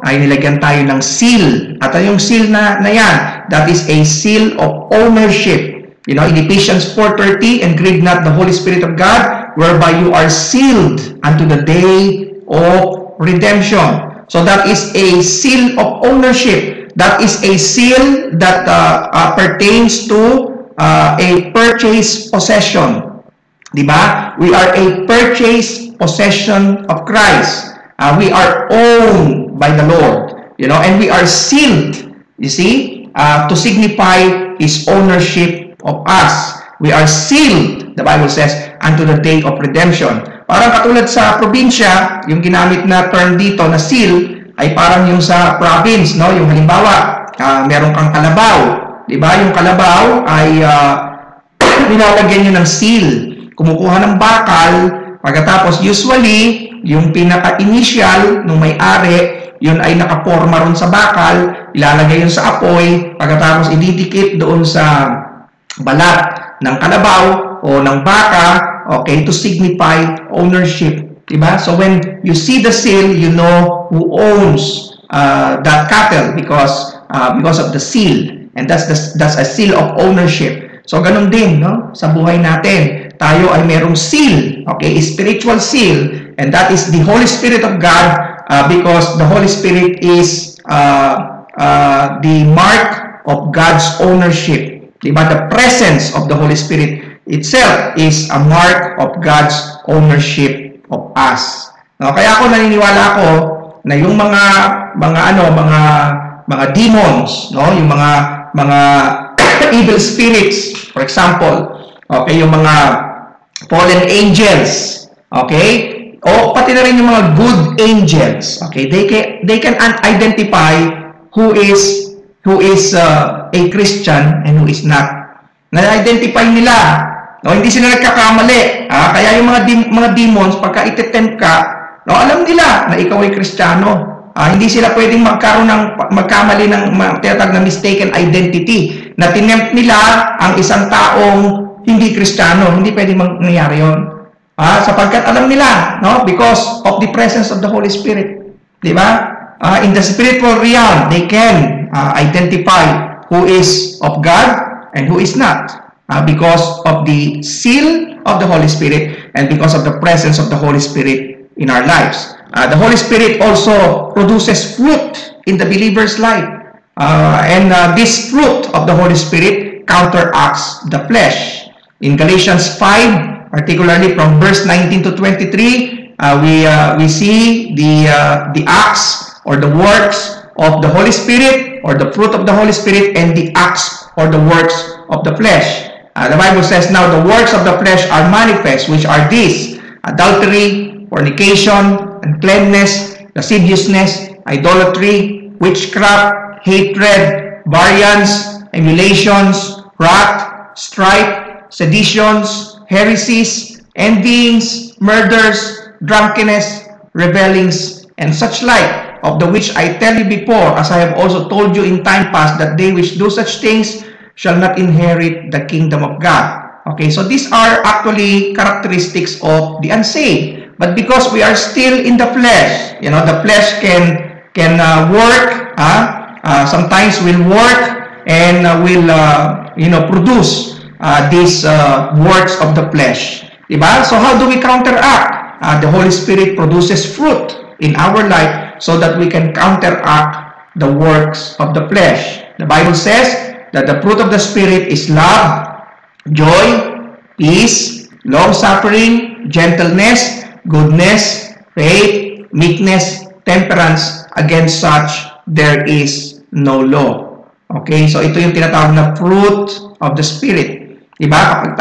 ay nilagyan tayo ng seal. At yung seal na yan, that is a seal of ownership. In Ephesians 4:30, and grieve not the Holy Spirit of God, whereby you are sealed unto the day of redemption. So that is a seal of ownership. That is a seal that pertains to a purchased possession. Diba? We are a purchased possession of Christ. We are owned by the Lord. And we are sealed, you see, to signify His ownership of us. We are sealed, the Bible says, unto the day of redemption. Parang katulad sa probinsya, yung ginamit na term dito na seal, ay parang yung sa province, no? Yung halimbawa, meron kang kalabaw, di ba? Yung kalabaw ay nilalagyan nyo ng seal. Kumukuha ng bakal, pagkatapos usually, yung pinaka-initial nung may-ari, yun ay nakaporma ron sa bakal, ilalagay yun sa apoy, pagkatapos ididikit doon sa balat ng kalabaw o ng baka, okay, to signify ownership. Diba? So when you see the seal, you know who owns that cattle because of the seal, and that's a seal of ownership. So ganun din, no? Sa buhay natin, tayo ay merong seal, okay, spiritual seal, and that is the Holy Spirit of God, because the Holy Spirit is the mark of God's ownership. Diba? The presence of the Holy Spirit itself is a mark of God's ownership of us. No, kaya ako naniniwala ako na yung mga demons, no, yung mga evil spirits, for example, okay, yung mga fallen angels, okay, o pati na rin yung mga good angels, okay, they can identify who is a Christian and who is not. Na-identify nila. No, hindi sila nagkakamali. Kaya yung mga demons, pagka itetempt ka, no, alam nila na ikaw ay Kristiyano. Hindi sila pwedeng magkamali ng tinatawag na mistaken identity. Na tinempt nila ang isang taong hindi Kristiyano. Hindi pwedeng mangyari yun. Sapagkat alam nila, no, because of the presence of the Holy Spirit. Diba? In the spiritual realm, they can identify who is of God and who is not. because of the seal of the Holy Spirit and because of the presence of the Holy Spirit in our lives. The Holy Spirit also produces fruit in the believer's life. And this fruit of the Holy Spirit counteracts the flesh. In Galatians 5, particularly from verse 19 to 23, we see the acts or the works of the Holy Spirit, or the fruit of the Holy Spirit, and the acts or the works of the flesh. The Bible says, now the works of the flesh are manifest, which are these: adultery, fornication, uncleanness, lasciviousness, idolatry, witchcraft, hatred, variance, emulations, wrath, strife, seditions, heresies, envyings, murders, drunkenness, revellings, and such like, of the which I tell you before, as I have also told you in time past, that they which do such things shall not inherit the kingdom of God. Okay, so these are actually characteristics of the unsaved. But because we are still in the flesh, the flesh can work. Sometimes will work and will produce these works of the flesh. Diba? So how do we counteract? The Holy Spirit produces fruit in our life so that we can counteract the works of the flesh. The Bible says that the fruit of the Spirit is love, joy, peace, long-suffering, gentleness, goodness, faith, meekness, temperance. Against such, there is no law. Okay? So ito yung tinatawag na fruit of the Spirit. Diba? Kapag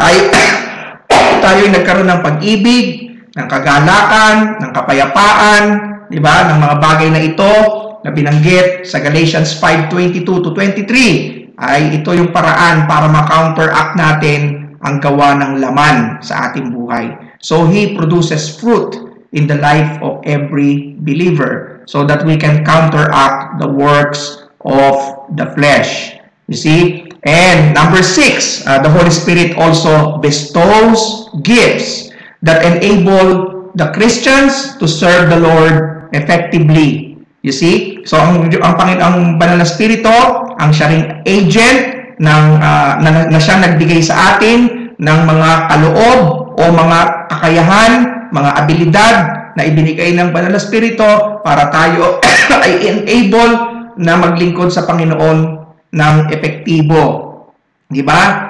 tayo nagkaroon ng pag-ibig, ng kagalakan, ng kapayapaan, diba? Ng mga bagay na ito na binanggit sa Galatians 5:22 to 23, ay ito yung paraan para ma-counteract natin ang gawa ng laman sa ating buhay. So He produces fruit in the life of every believer so that we can counteract the works of the flesh. You see? And number 6, the Holy Spirit also bestows gifts that enable the Christians to serve the Lord effectively. You see? So ang Banal na Espiritu, ang siya ring agent na siya nagbigay sa atin ng mga kaloob o mga kakayahan, mga abilidad na ibinigay ng Banal na Espiritu para tayo ay enable na maglingkod sa Panginoon ng epektibo. Di ba?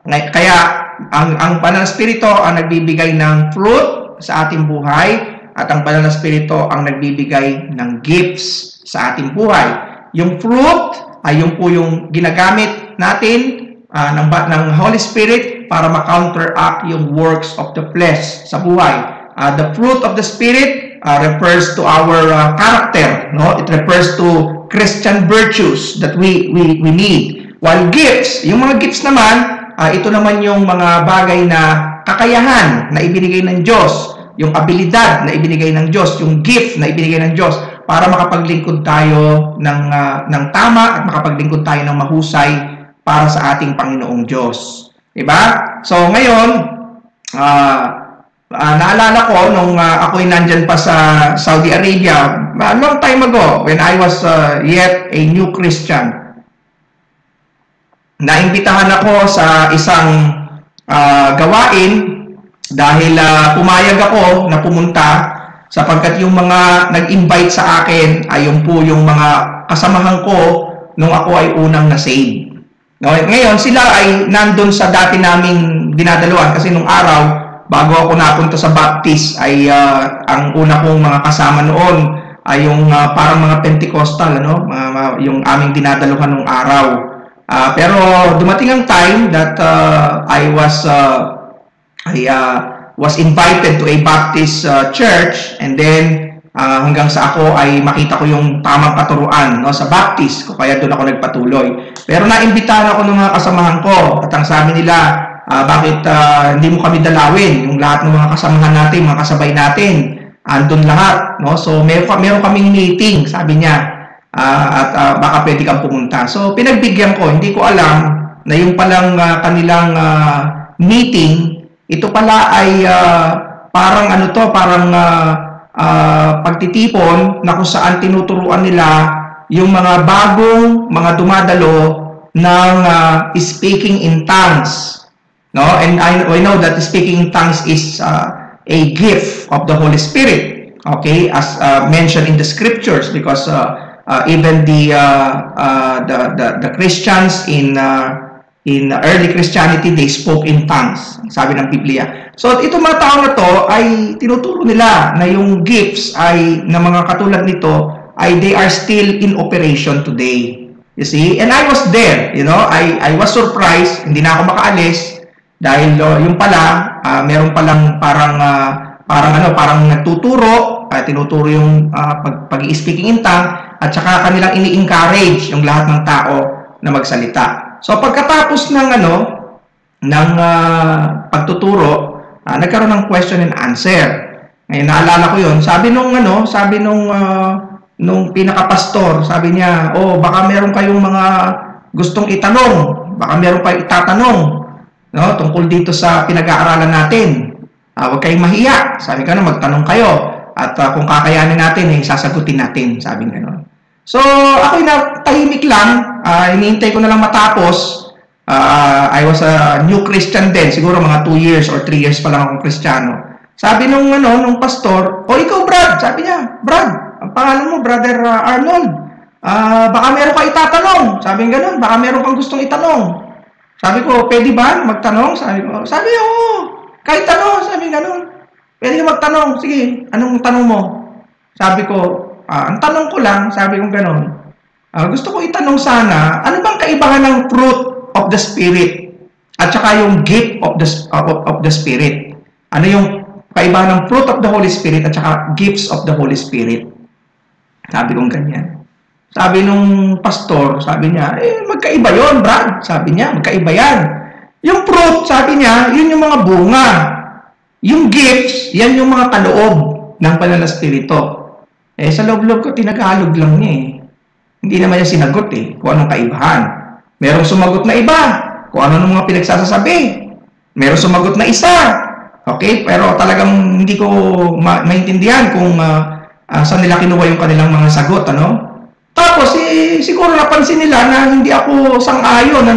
Kaya ang Banal na Espiritu ang nagbibigay ng fruit sa ating buhay, at ang Banal na Espiritu ang nagbibigay ng gifts sa ating buhay. Yung fruit ay yung po yung ginagamit natin ng Holy Spirit para ma-counteract yung works of the flesh sa buhay. The fruit of the Spirit refers to our character, no? It refers to Christian virtues that we need. While gifts, yung mga gifts naman, ito naman yung mga bagay na kakayahan na ibinigay ng Diyos, yung abilidad na ibinigay ng Diyos, yung gift na ibinigay ng Diyos para makapaglingkod tayo ng tama at makapaglingkod tayo ng mahusay para sa ating Panginoong Diyos. Diba? So ngayon, naalala ko nung ako'y nandyan pa sa Saudi Arabia, long time ago, when I was yet a new Christian, naimbitahan ako sa isang gawain dahil pumayag ako na pumunta sapagkat yung mga nag-invite sa akin ay yung po yung mga kasamahan ko nung ako ay unang na-save. No, ngayon, sila ay nandun sa dati naming dinadaluan kasi nung araw, bago ako napunta sa Baptist, ay ang una kong mga kasama noon ay yung parang mga Pentecostal, yung aming dinadaluhan nung araw. Pero dumating ang time that I was invited to a Baptist church, and then hanggang sa ako ay makita ko yung tamang katuruan sa Baptist ko, kaya doon ako nagpatuloy. Pero naimbitahan ako ng mga kasamahan ko at ang sabi nila, bakit hindi mo kami dalawin? Yung lahat ng mga kasamahan natin, mga kasabay natin, andun lahat. No? So meron kaming meeting, sabi niya, at baka pwede kang pumunta. So pinagbigyan ko, hindi ko alam na yung palang kanilang meeting, ito pala ay parang pagtitipon na kung saan tinuturuan nila yung mga bagong mga dumadalo ng speaking in tongues. No? And I know that speaking in tongues is a gift of the Holy Spirit. Okay, as mentioned in the scriptures, because even the Christians in early Christianity, they spoke in tongues, sabi ng Biblia. So itong mga tao na to ay tinuturo nila na yung gifts ay ng mga katulad nito ay they are still in operation today. You see? And I was there, you know, I was surprised, hindi na ako makaalis dahil yung pala meron palang parang nagtuturo, tinuturo yung pag-i-speaking in tongue, at saka kanilang ini-encourage yung lahat ng tao na magsalita. So pagkatapos ng pagtuturo, nagkaroon ng question and answer. Ngayon naalala ko 'yon. Sabi nung pinaka-pastor, sabi niya, "Oh, baka meron kayong mga gustong itanong, baka meron kayong itatanong, no, tungkol dito sa pinag-aaralan natin. Huwag kayong mahiya." Sabi ko na magtanong kayo at kung kakayanin natin, sasagutin natin, sabi gano'n. So, ako'y tahimik lang, hinihintay ko na lang matapos. I was a new Christian din, siguro mga 2 years or 3 years pa lang akong Kristiyano. Sabi nung pastor, "O ikaw, Brad," sabi niya, "Brad, ang pangalan mo, Brother Arnold, baka meron kang itatanong." Sabi gano'n, "Baka meron kang gustong itanong." Sabi ko, "Pwede ba magtanong?" Sabi, "Oo, kahit ano," sabi gano'n. "Pwede ka magtanong, sige, anong tanong mo?" Sabi ko, "Ang tanong ko lang," sabi ko gano'n, "gusto ko itanong sana, ano bang kaibahan ng fruit of the Spirit at saka yung gift of the Spirit? Ano yung kaibahan ng fruit of the Holy Spirit at saka gifts of the Holy Spirit?" Sabi kong ganyan. Sabi nung pastor, sabi niya, "Magkaiba yon, Brad." Sabi niya, "Magkaiba yan. Yung fruit," sabi niya, "yun yung mga bunga. Yung gifts, yan yung mga kaloob ng banal na espiritu." Sa loob-loob ko, tinagalog lang niya eh. Hindi naman niya sinagot kung anong kaibahan. Merong sumagot na iba, kung ano ng mga pinagsasasabi. Merong sumagot na isa. Okay? Pero talagang hindi ko maintindihan kung saan nila kinuha yung kanilang mga sagot, Tapos, siguro napansin nila na hindi ako sang-ayon,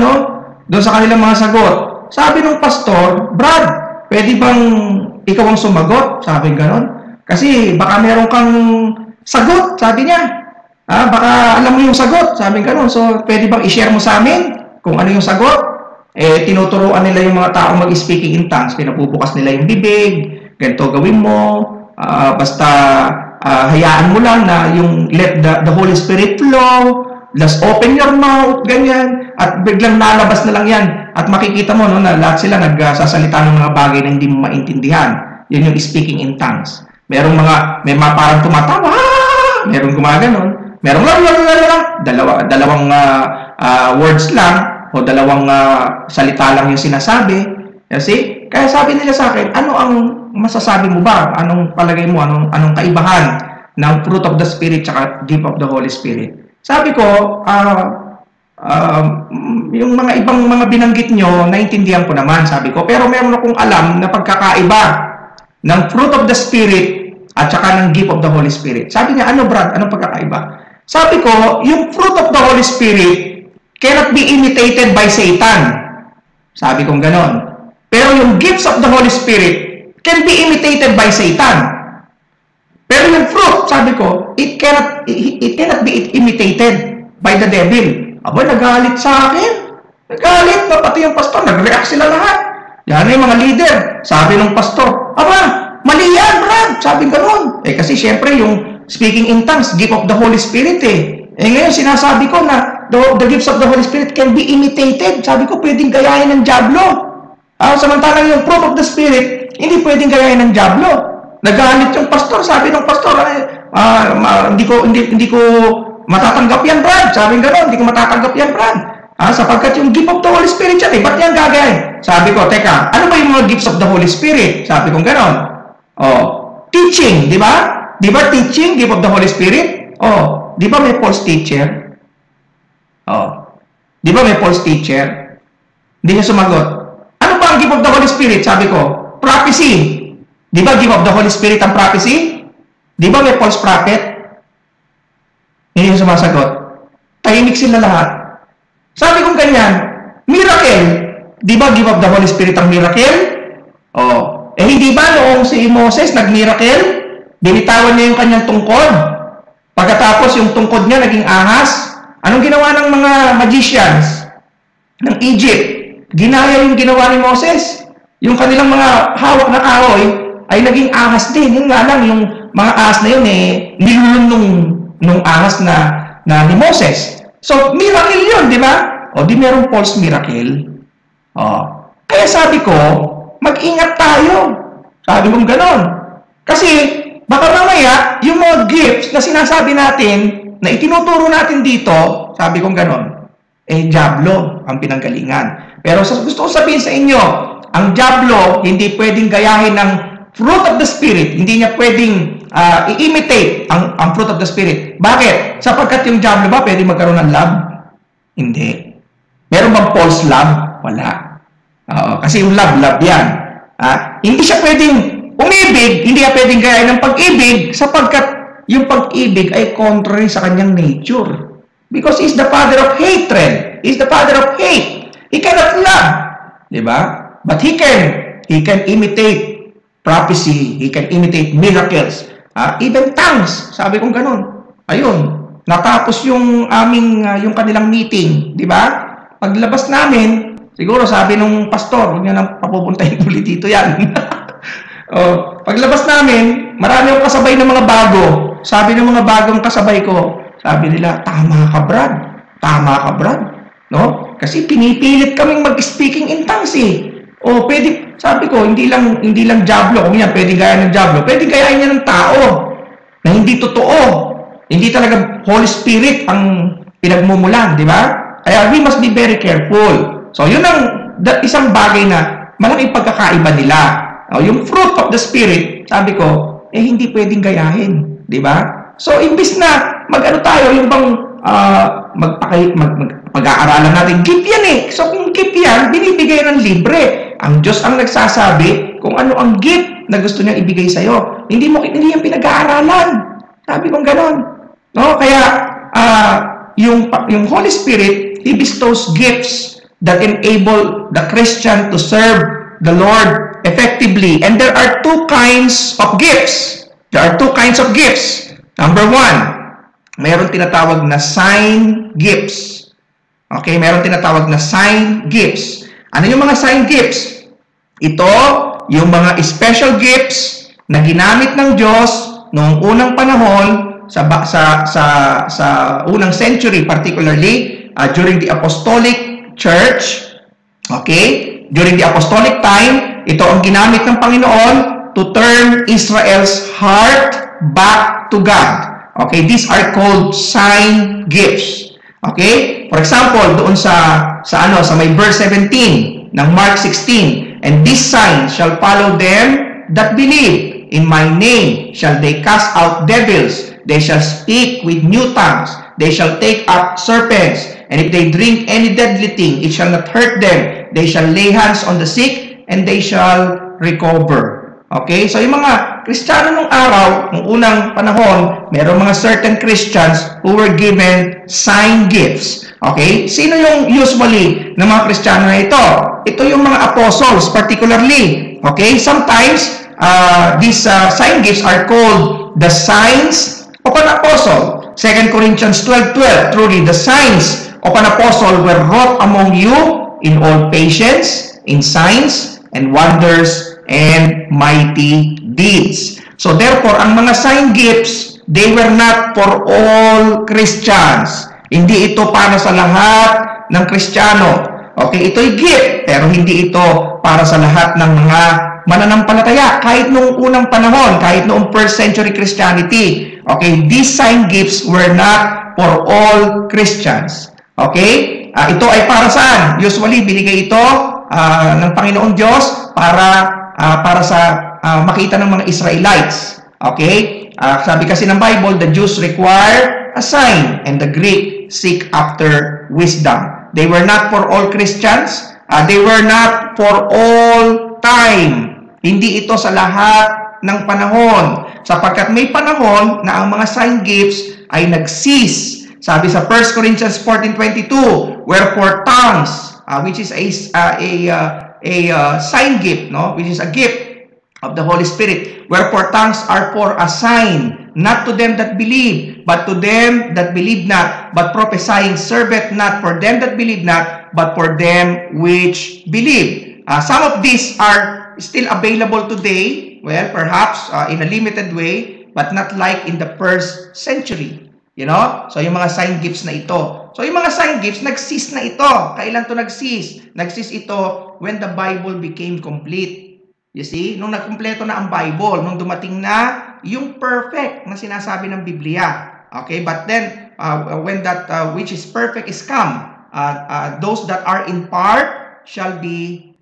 doon sa kanilang mga sagot. Sabi ng pastor, "Brad, pwede bang ikaw ang sumagot?" Sabi gano'n. Kasi baka meron kang sagot, sabi niya. Baka alam mo yung sagot, sabi gano'n. So, pwede bang i-share mo sa amin kung ano yung sagot? Tinuturuan nila yung mga tao mag-speaking in tongues. Pinapubukas nila yung bibig, ganito gawin mo, basta hayaan mo lang na yung let the Holy Spirit flow, just open your mouth, ganyan, at biglang lalabas na lang yan. At makikita mo na lahat sila nagsasalita ng mga bagay na hindi mo maintindihan. Yun yung speaking in tongues. May mga parang tumatawa, merong gumaganon, merong dalawang words lang, o dalawang salita lang yung sinasabi. Kasi, kaya sabi nila sa akin, "Ano ang masasabi mo ba? Anong palagay mo? Anong kaibahan ng fruit of the Spirit at gift of the Holy Spirit?" Sabi ko, yung mga ibang mga binanggit nyo, naintindihan ko naman, sabi ko. Pero meron akong alam na pagkakaiba ng fruit of the Spirit at saka ng gift of the Holy Spirit. Sabi niya, "Ano, Brad? Anong pagkakaiba?" Sabi ko, yung fruit of the Holy Spirit cannot be imitated by Satan. Sabi kong ganon. Pero yung gifts of the Holy Spirit can be imitated by Satan. Pero yung fruit, sabi ko, it cannot be imitated by the devil. Aba, nagalit sa akin. Nagalit na pati yung pastor. Nag-react sila lahat. Yan yung mga leader. Sabi ng pastor, "Aba, mali yan, Brad." Sabi gano'n. Kasi syempre yung speaking in tongues, gift of the Holy Spirit ngayon sinasabi ko na the gifts of the Holy Spirit can be imitated. Sabi ko, pwedeng gayahin ng diablo. Samantalang yung fruit of the Spirit, hindi pwedeng gayahin ng diablo. Nagalit yung pastor. Sabi ng pastor, hindi ko matatanggap yan, Brad. Sabi gano'n, "Hindi ko matatanggap yan, Brad. Sapagkat yung gift of the Holy Spirit yan, ba't yan gagayin?" Sabi ko, "Teka, ano ba yung mga gifts of the Holy Spirit?" Sabi ko gano'n. Teaching, di ba? Di ba teaching, gift of the Holy Spirit? Di ba may false teacher? Di ba may false teacher? Hindi niya sumagot. Ano ba ang gift of the Holy Spirit? Sabi ko, prophecy. Di ba gift of the Holy Spirit ang prophecy? Di ba may false prophet? Hindi niya sumasagot. Tahimik sila lahat. Sabi kong ganyan, miracle. Di ba give of the Holy Spirit ang miracle? Oh. Hindi ba noong si Moses nag-miracle? Binitawan niya yung kanyang tungkod. Pagkatapos yung tungkod niya naging ahas. Anong ginawa ng mga magicians ng Egypt? Ginaya yung ginawa ni Moses. Yung kanilang mga hawak na kahoy ay naging ahas din. Yung nga lang, yung mga ahas na yun nilulun nung ahas na ni Moses. So, miracle yun, di ba? O, di merong false miracle. O, kaya sabi ko, mag-ingat tayo. Sabi kong ganon. Kasi, baka mamaya, yung mga gifts na sinasabi natin, na itinuturo natin dito, sabi kong ganon, diablo ang pinanggalingan. Pero gusto ko sabihin sa inyo, ang diablo, hindi pwedeng gayahin ng fruit of the Spirit. Hindi niya pwedeng i-imitate ang fruit of the Spirit. Bakit? Sapagkat yung diablo ba pwedeng magkaroon ng love? Hindi. Meron bang false love? Wala. Kasi yung love yan. Hindi siya pwedeng umibig, hindi siya pwedeng gayahin ng pag-ibig sapagkat yung pag-ibig ay contrary sa kanyang nature. Because he's the father of hatred. He's the father of hate. He cannot love. Diba? But he can imitate prophecy. He can imitate miracles. Even tongues. Sabi kong ganun. Ayun. Natapos yung yung kanilang meeting. Diba? Paglabas namin, siguro sabi nung pastor, huwag niya nang papupuntahin ulit dito yan. Paglabas namin, marami akong kasabay ng mga bago. Sabi ng mga bagong kasabay ko, sabi nila, tama ka, Brad. Tama ka, Brad. No? Kasi pinipilit kaming mag-speaking in tongues pwede, sabi ko, hindi lang diablo. Kung yan, pwede gaya ng diablo. Pwede gayahin niya ng tao na hindi totoo. Hindi talaga Holy Spirit ang pinagmumulan, di ba? Kaya we must be very careful. So, yun ang isang bagay na malaking pagkakaiba nila. Yung fruit of the Spirit, sabi ko, hindi pwedeng gayahin. Di ba? So, imbis na mag-ano tayo, yung bang pag-aaralan natin, gift yan So, kung gift yan, binibigay ng libre. Ang Diyos ang nagsasabi kung ano ang gift na gusto niyang ibigay sa'yo. Hindi yan pinag-aaralan. Sabi kong ganon. No? Kaya, yung Holy Spirit, He bestows gifts that enable the Christian to serve the Lord effectively. And there are two kinds of gifts. There are two kinds of gifts. Number one, mayroon tinatawag na sign gifts. Okay, mayroon tinatawag na sign gifts. Ano yung mga sign gifts? Ito, yung mga special gifts na ginamit ng Diyos noong unang panahon sa unang century, particularly during the Apostolic Church. Okay? During the Apostolic time, ito ang ginamit ng Panginoon to turn Israel's heart back to God. Okay? These are called sign gifts. Okay? For example, doon sa may verse 17 ng Mark 16, and these signs shall follow them that believe. In my name shall they cast out devils. They shall speak with new tongues. They shall take up serpents. And if they drink any deadly thing, it shall not hurt them. They shall lay hands on the sick, and they shall recover. Okay? So, yung mga Kristiyano nung araw, nung unang panahon, mayroong mga certain Christians who were given sign gifts. Okay? Sino yung usually ng mga Kristiyano na ito? Ito yung mga apostles, particularly. Okay? Sometimes, these sign gifts are called the signs of an apostle. 2 Corinthians 12:12, truly the signs of an apostle were wrought among you in all patience, in signs, and wonders, and mighty deeds. So therefore, ang mga sign gifts, they were not for all Christians. Hindi ito para sa lahat ng Kristiyano. Okay, ito'y gift, pero hindi ito para sa lahat ng mga mananampalataya. Kahit noong unang panahon, kahit noong first century Christianity, okay, these sign gifts were not for all Christians. Okay? Ito ay para saan? Usually, binigay ito ng Panginoong Diyos para sa makita ng mga Israelites. Okay? Sabi kasi ng Bible, the Jews require a sign and the Greek seek after wisdom. They were not for all Christians. They were not for all time. Hindi ito sa lahat ng panahon. Sapagkat may panahon na ang mga sign gifts ay nag-cease Sabi sa 1 Corinthians 14:22, wherefore tongues, which is a sign gift, no? Which is a gift of the Holy Spirit. Wherefore tongues are for a sign, not to them that believe, but to them that believe not. But prophesying serveth not for them that believe not, but for them which believe. Some of these are still available today. Well, perhaps in a limited way, but not like in the first century. You know? So, yung mga sign gifts na ito. So, yung mga sign gifts, nag-cease na ito. Kailan to nag-cease? Nag-cease ito when the Bible became complete. You see? Nung nagkumpleto na ang Bible, nung dumating na yung perfect na sinasabi ng Biblia. Okay? But then, when that which is perfect is come, those that are in part shall be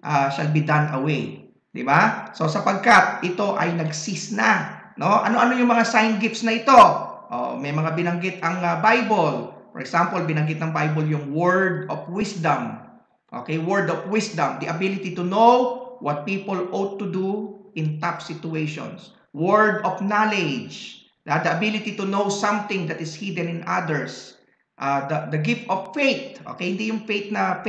done away. Diba? So, sapagkat ito ay nag-cease na. No? Ano-ano yung mga sign gifts na ito? May mga binanggit ang Bible. For example, binanggit ng Bible yung word of wisdom. Okay, word of wisdom. The ability to know what people ought to do in tough situations. Word of knowledge. The ability to know something that is hidden in others. The gift of faith. Okay, hindi yung faith na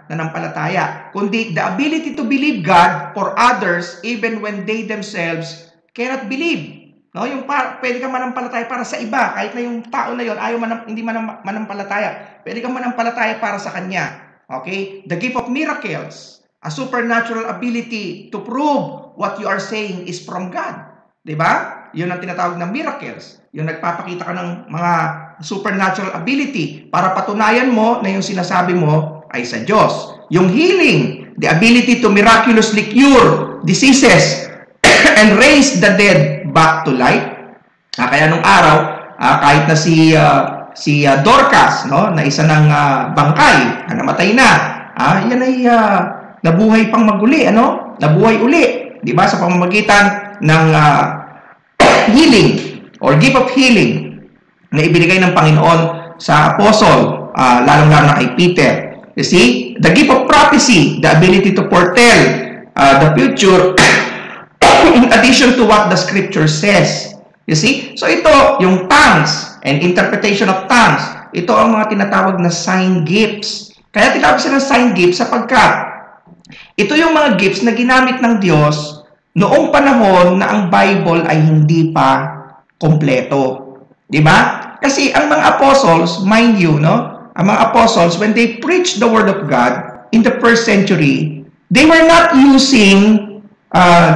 nanampalataya, kundi the ability to believe God for others even when they themselves cannot believe. No, yung pwede kang manampalataya para sa iba kahit na yung tao na yon ayaw hindi manampalataya. Pwede kang manampalataya para sa kanya. Okay? The gift of miracles, a supernatural ability to prove what you are saying is from God. 'Di ba? 'Yun ang tinatawag na miracles. Yung nagpapakita ka ng mga supernatural ability para patunayan mo na yung sinasabi mo ay sa Diyos. Yung healing, the ability to miraculously cure diseases and raise the dead back to life. Kaya nung araw, kahit na si Dorcas, no, na isa ng bangkay, na namatay na, yan ay nabuhay pang maguli, ano? Nabuhay uli, 'di ba? Sa pamamagitan ng healing or gift of healing na ibinigay ng Panginoon sa apostle, lalong-lalo na kay Peter. You see, the gift of prophecy, the ability to foretell the future in addition to what the scripture says. You see? So ito, yung tongues and interpretation of tongues, ito ang mga tinatawag na sign gifts. Kaya tinatawag sila ng sign gifts sapagkat ito yung mga gifts na ginamit ng Diyos noong panahon na ang Bible ay hindi pa kompleto. Diba? Kasi ang mga apostles, mind you, no? Ang mga apostles, when they preached the Word of God in the first century, they were not using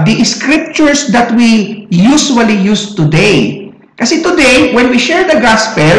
the scriptures that we usually use today. Kasi today, when we share the gospel,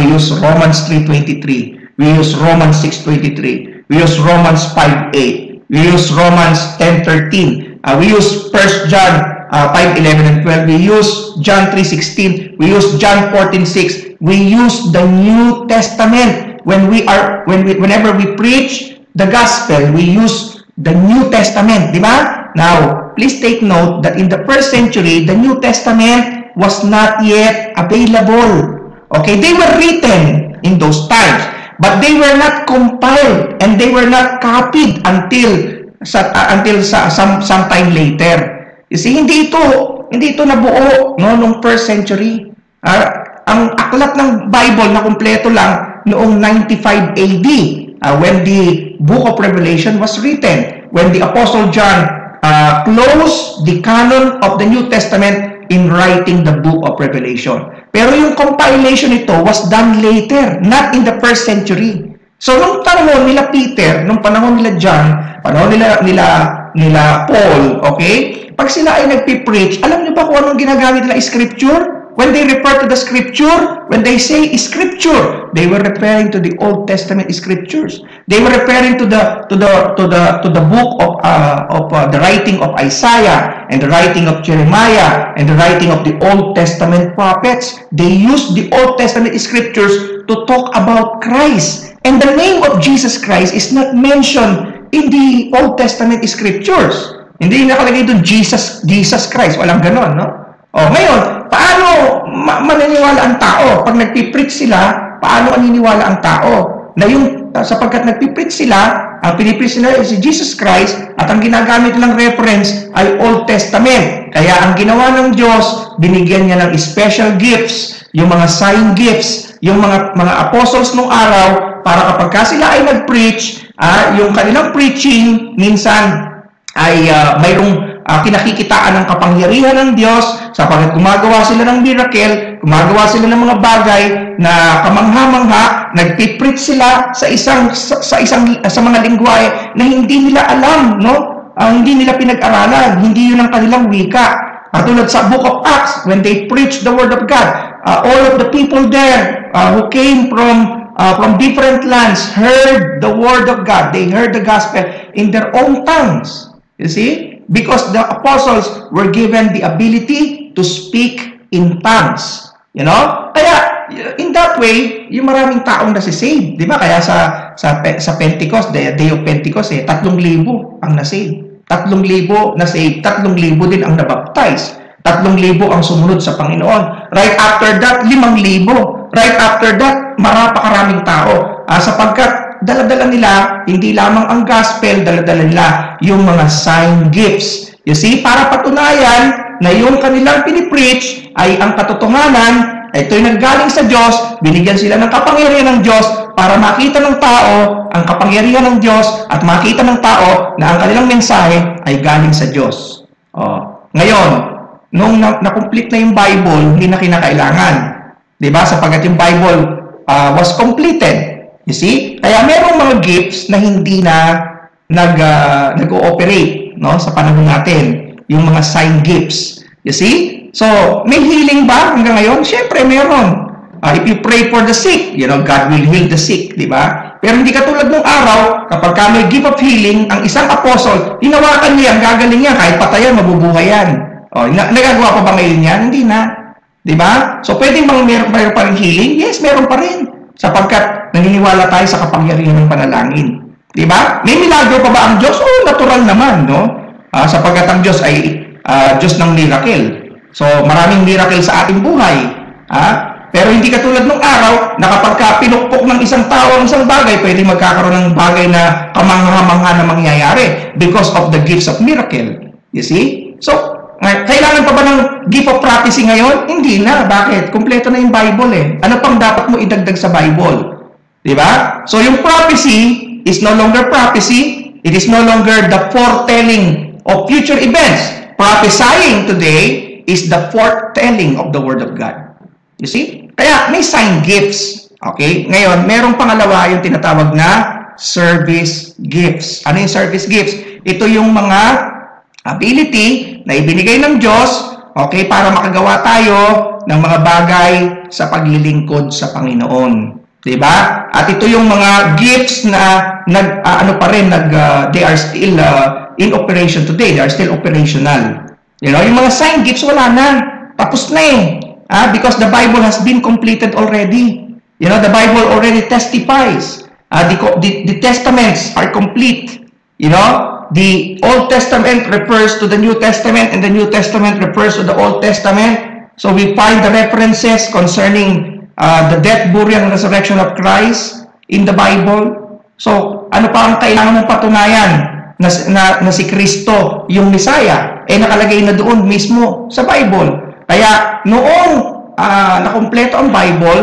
we use Romans 3:23, we use Romans 6:23, we use Romans 5:8, we use Romans 10:13, we use 1 John 5:11 and 12, we use John 3:16, we use John 14:6, we use the New Testament whenever we preach the gospel, we use the New Testament, di ba? Now, please take note that in the first century, the New Testament was not yet available. Okay, they were written in those times, but they were not compiled and they were not copied until some time later. You see, hindi ito nabuo nung first century. Ang aklat ng Bible na kumpleto lang noong 95 AD when the book of Revelation was written, when the Apostle John closed the canon of the New Testament in writing the book of Revelation. Pero yung compilation nito was done later, not in the first century. So, nung panahon nila Peter, nung panahon nila John, panahon nila Paul, okay? Pag sila ay nagpipreach, alam niyo ba kung anong ginagamit nila scripture? When they refer to the scripture, when they say scripture, they were referring to the Old Testament scriptures. They were referring to the book of the writing of Isaiah and the writing of Jeremiah and the writing of the Old Testament prophets. They used the Old Testament scriptures to talk about Christ. And the name of Jesus Christ is not mentioned in the Old Testament scriptures. Hindi nakalagay doon Jesus Christ. Walang ganon, no? Ngayon, paano maniniwala ang tao? Pag nagpipreach sila, paano maniniwala ang tao? Na yung, sapagkat nagpipreach sila, ang pinipreach nila ay si Jesus Christ at ang ginagamit nilang reference ay Old Testament. Kaya ang ginawa ng Diyos, binigyan niya ng special gifts yung mga sign gifts, yung mga apostles nung araw, para kapag sila ay nag-preach, yung kanilang preaching minsan ay mayroong kinakikitaan ng kapangyarihan ng Diyos sapagkat gumagawa sila ng miracle, gumagawa sila ng mga bagay na kamangha-mangha, nagpipreach sila sa mga lingwahe na hindi nila alam, no? Hindi nila pinag-aralan, hindi yun ang kanilang wika. Katulad sa Book of Acts, when they preached the Word of God, all of the people there who came from different lands heard the Word of God. They heard the gospel in their own tongues. You see? Because the apostles were given the ability to speak in tongues. You know? Kaya, in that way, yung maraming taong nasisave. Di ba? Kaya sa Pentecost, the Day of Pentecost, 3,000 ang nasave. 3,000 na save, 3,000 din ang nabaptize. 3,000 ang sumunod sa Panginoon. Right after that, 5,000. Right after that, marapakaraming tao. Sapagkat dala-dala nila, hindi lamang ang gospel, dala-dala nila yung mga sign gifts. You see, para patunayan na yung kanilang pinipreach ay ang katotohanan, ito'y nanggaling sa Diyos, binigyan sila ng kapangyarihan ng Diyos para makita ng tao ang kapangyarihan ng Diyos at makita ng tao na ang kanilang mensahe ay galing sa Diyos. Ngayon, nung na-complete na yung Bible, hindi na kinakailangan. Diba? Sapagkat yung Bible was completed. You see? Kaya merong mga gifts na hindi na nag-ooperate, no? Sa panahon natin. Yung mga sign gifts. You see? So, may healing ba hanggang ngayon? Siyempre, meron. If you pray for the sick, God will heal the sick, di ba? Pero hindi katulad ng araw, kapag may gift of healing, ang isang apostle, hinawakan niya, gagaling niya, kahit patayan, mabubuhay yan. Nagagawa pa ba ngayon yan? Hindi na. Di ba? So, pwedeng meron pa rin healing? Yes, meron pa rin. Sapagkat naniniwala tayo sa kapangyarihan ng panalangin. Di ba? May milagro pa ba ang Diyos? Natural naman, no? Sapagkat ang Diyos ay Diyos ng miracle. So, maraming miracle sa ating buhay. Pero hindi katulad ng araw na kapag pinukpok ng isang tao ang isang bagay, pwede magkakaroon ng bagay na kamangha-mangha na mangyayari because of the gifts of miracle. You see? So, kailangan pa ba ng gift of prophecy ngayon? Hindi na. Bakit? Kompleto na yung Bible eh. Ano pang dapat mo idagdag sa Bible? Diba? So, yung prophecy is no longer prophecy. It is no longer the foretelling of future events. Prophesying today is the foretelling of the Word of God. You see? Kaya may sign gifts. Okay? Ngayon, merong pangalawa yung tinatawag na service gifts. Ano yung service gifts? Ito yung mga ability na ibinigay ng Diyos, okay, para makagawa tayo ng mga bagay sa paglilingkod sa Panginoon. Diba? At ito yung mga gifts na they are still in operation today. They are still operational. Yung mga sign gifts, wala na. Tapos na eh. Because the Bible has been completed already. The Bible already testifies. The Testaments are complete. The Old Testament refers to the New Testament and the New Testament refers to the Old Testament. So we find the references concerning the death, burial, and resurrection of Christ in the Bible. So, ano pa ang kailangan mong patunayan na si Kristo yung Messiah? Nakalagay na doon mismo sa Bible. Kaya noong nakompleto ang Bible,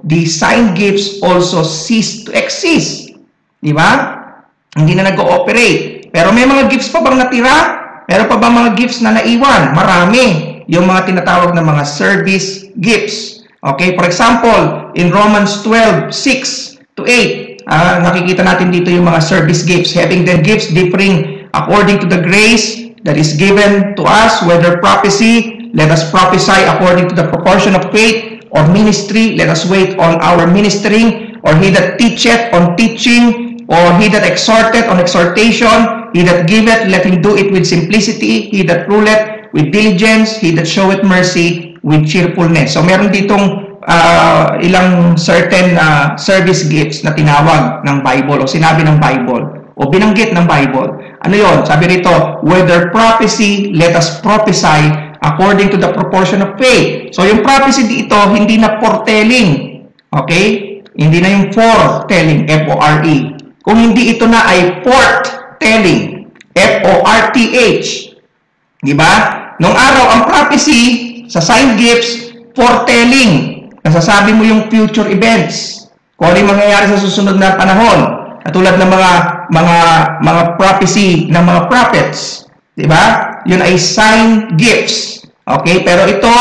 the sign gifts also cease to exist. Di ba? Hindi na nag-ooperate. Pero may mga gifts pa bang natira? Meron pa bang mga gifts na naiwan? Marami. Yung mga tinatawag na mga service gifts. Okay, for example, in Romans 12:6-8, nakikita natin dito yung mga service gifts. Having the gifts differing according to the grace that is given to us, whether prophecy, let us prophesy according to the proportion of faith, or ministry, let us wait on our ministering, or he that teacheth on teaching, or he that exhorteth on exhortation, he that giveth, let him do it with simplicity, he that ruleth with diligence, he that showeth mercy with cheerfulness. So meron ditong ilang certain service gifts na tinawag ng Bible o sinabi ng Bible o binanggit ng Bible. Ano yon? Sabi rito, whether prophecy, let us prophesy according to the proportion of faith. So yung prophecy dito, hindi na foretelling. Okay? Hindi na yung foretelling, F-O-R-E. Kung hindi ito na ay forth-telling, F-O-R-T-H. Diba? Nung araw, ang prophecy sa sign gifts, foretelling. Nasasabi mo yung future events. Kung ano yung mangyayari sa susunod na panahon. Katulad ng mga prophecy ng mga prophets. Diba? Yun ay sign gifts. Okay? Pero ito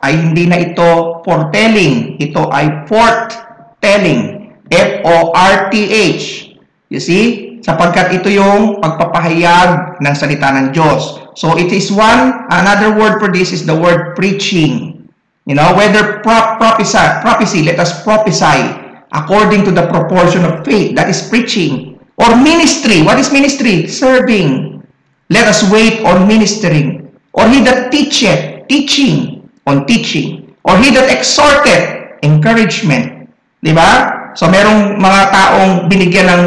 ay hindi na ito foretelling. Ito ay forthtelling. F-O-R-T-H. You see? Sapagkat ito yung pagpapahayag ng salita ng Diyos. So it is another word for this is the word preaching. You know, whether prophecy, let us prophesy according to the proportion of faith. That is preaching. Or ministry. What is ministry? Serving. Let us wait on ministering. Or he that teacheth, teaching, on teaching. Or he that exhorteth, encouragement. Diba? So merong mga taong binigyan ng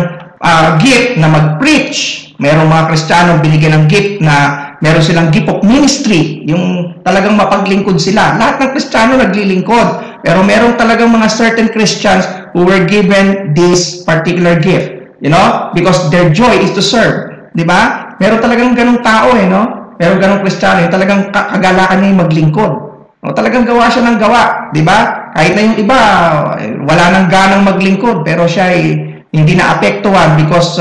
gift na mag-preach. Merong mga Kristiyanong binigyan ng gift na meron silang gift of ministry, yung talagang mapaglingkod sila. Lahat ng Kristiyano naglilingkod. Pero meron talagang mga certain Christians who were given this particular gift. You know? Because their joy is to serve. Diba? Meron talagang ganong tao no? Meron ganong Kristiyano, yung talagang kagalakan niya yung maglingkod. O, talagang gawa siya ng gawa. Diba? Kahit na yung iba, wala nang ganang maglingkod. Pero siya ay hindi na apektuhan because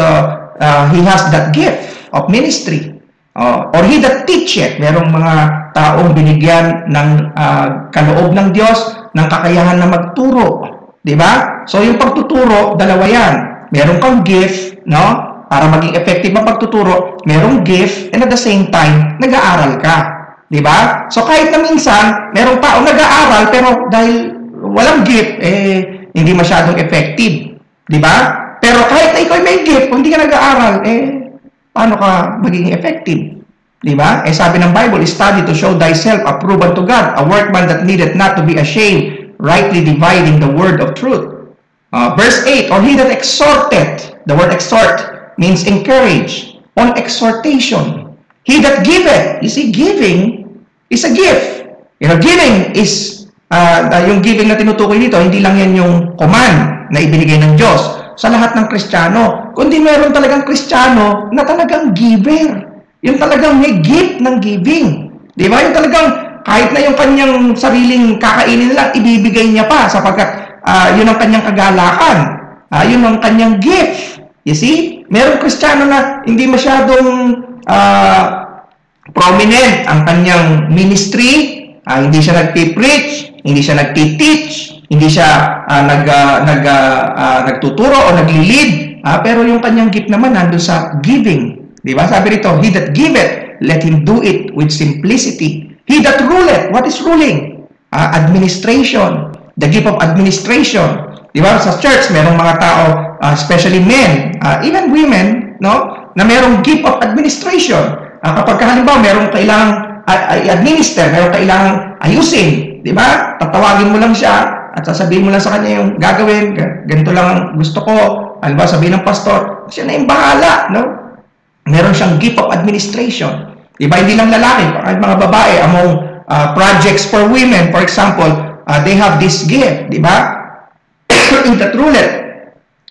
he has that gift of ministry. Or he that teacheth, merong mga taong binigyan ng kaloob ng Diyos, ng kakayahan na magturo. Diba? So, yung pagtuturo, dalawa yan. Meron kang gift, no? Para maging effective ang pagtuturo, merong gift, and at the same time, nag-aaral ka. Diba? So, kahit na minsan, merong taong nag-aaral, pero dahil walang gift, hindi masyadong effective. Diba? Pero kahit na ikaw may gift, kung hindi ka nag-aaral, paano ka magiging effective? Diba? Sabi ng Bible, study to show thyself approved unto God, a workman that needeth not to be ashamed, rightly dividing the word of truth. Verse 8, or he that exhorteth, the word exhort means encourage, on exhortation. He that giveth, you see, giving is a gift. You know, giving is, yung giving na tinutukoy dito, hindi lang yan yung command na ibinigay ng Diyos sa lahat ng Kristiyano, kundi meron talagang Kristiyano na talagang giver. Yung talagang may gift ng giving. Di ba? Yung talagang kahit na yung kanyang sariling kakainin lang, ibibigay niya pa sapagkat yun ang kanyang kagalakan. Yun ang kanyang gift. You see? Merong Kristiyano na hindi masyadong prominent ang kanyang ministry. Hindi siya nagpi-preach, hindi siya nagti-teach, hindi siya nagtuturo o nagli-lead, pero yung kanyang gift naman nandun sa giving. Diba? Sabi rito, he that giveth, let him do it with simplicity. He that ruleth, what is ruling? Administration. The gift of administration. Diba? Sa church, merong mga tao, especially men, even women, no? Na merong gift of administration. Kapag halimbawa, merong kailangang i-administer, merong kailangang ayusin. Diba? Tatawagin mo lang siya, at sasabihin mo lang sa kanya yung gagawin, ganito lang ang gusto ko. Ano ba, sabihin ng pastor, siya na yung bahala, no? Meron siyang gift of administration. Diba, hindi lang lalaki, kahit mga babae, among projects for women, for example, they have this gift, diba? He that ruleth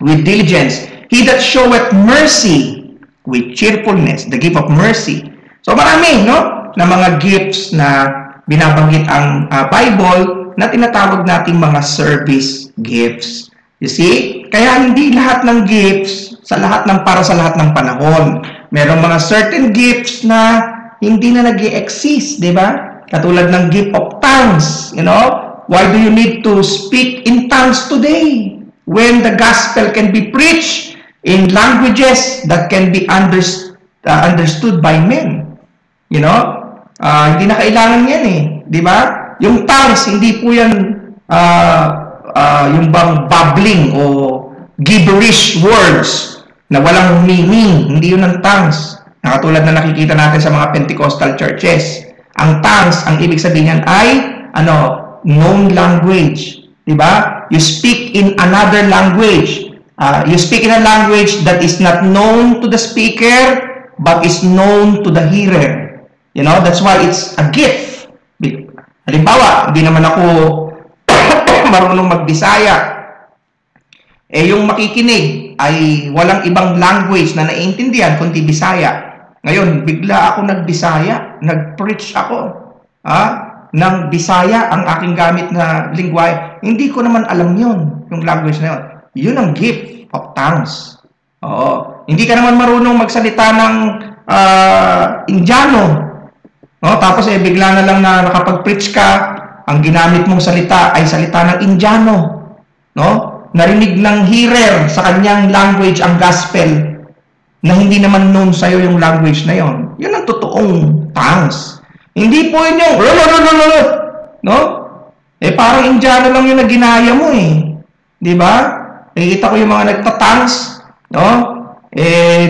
with diligence, he that showeth mercy with cheerfulness, the gift of mercy. So marami, no? Na mga gifts na binabanggit ang Bible, na tinatawag nating mga service gifts. You see? Kaya hindi lahat ng gifts para sa lahat ng panahon. Merong mga certain gifts na hindi na nag-i-exist, di ba? Katulad ng gift of tongues, you know? Why do you need to speak in tongues today when the gospel can be preached in languages that can be understood by men? You know? Hindi na kailangan yan di ba? Yung tongues, hindi po yan yung bang babbling o gibberish words na walang meaning. Hindi yun ang tongues. Nakatulad na nakikita natin sa mga Pentecostal churches. Ang tongues, ang ibig sabihin ay known language. Diba? You speak in another language. You speak in a language that is not known to the speaker but is known to the hearer. You know, that's why it's a gift. Halimbawa, hindi naman ako marunong mag-Bisaya. Yung makikinig ay walang ibang language na naiintindihan kundi Bisaya. Ngayon, bigla ako nag-Bisaya, nag-preach ako. ng Bisaya ang aking gamit na lingwahe, hindi ko naman alam yun, yung language na yun. Yun ang gift of tongues. Oo. Hindi ka naman marunong magsalita ng Indiano. No? Tapos bigla na lang na nakapag-preach ka, ang ginamit mong salita ay salita ng Indiano. No? Narinig ng hearer sa kanyang language ang gospel na hindi naman known sa'yo yung language na yon. Yun ang totoong tongues. Hindi po yun yung no? Parang Indiano lang yung naginaya mo Di ba? Nakikita ko yung mga nagtatangs, no?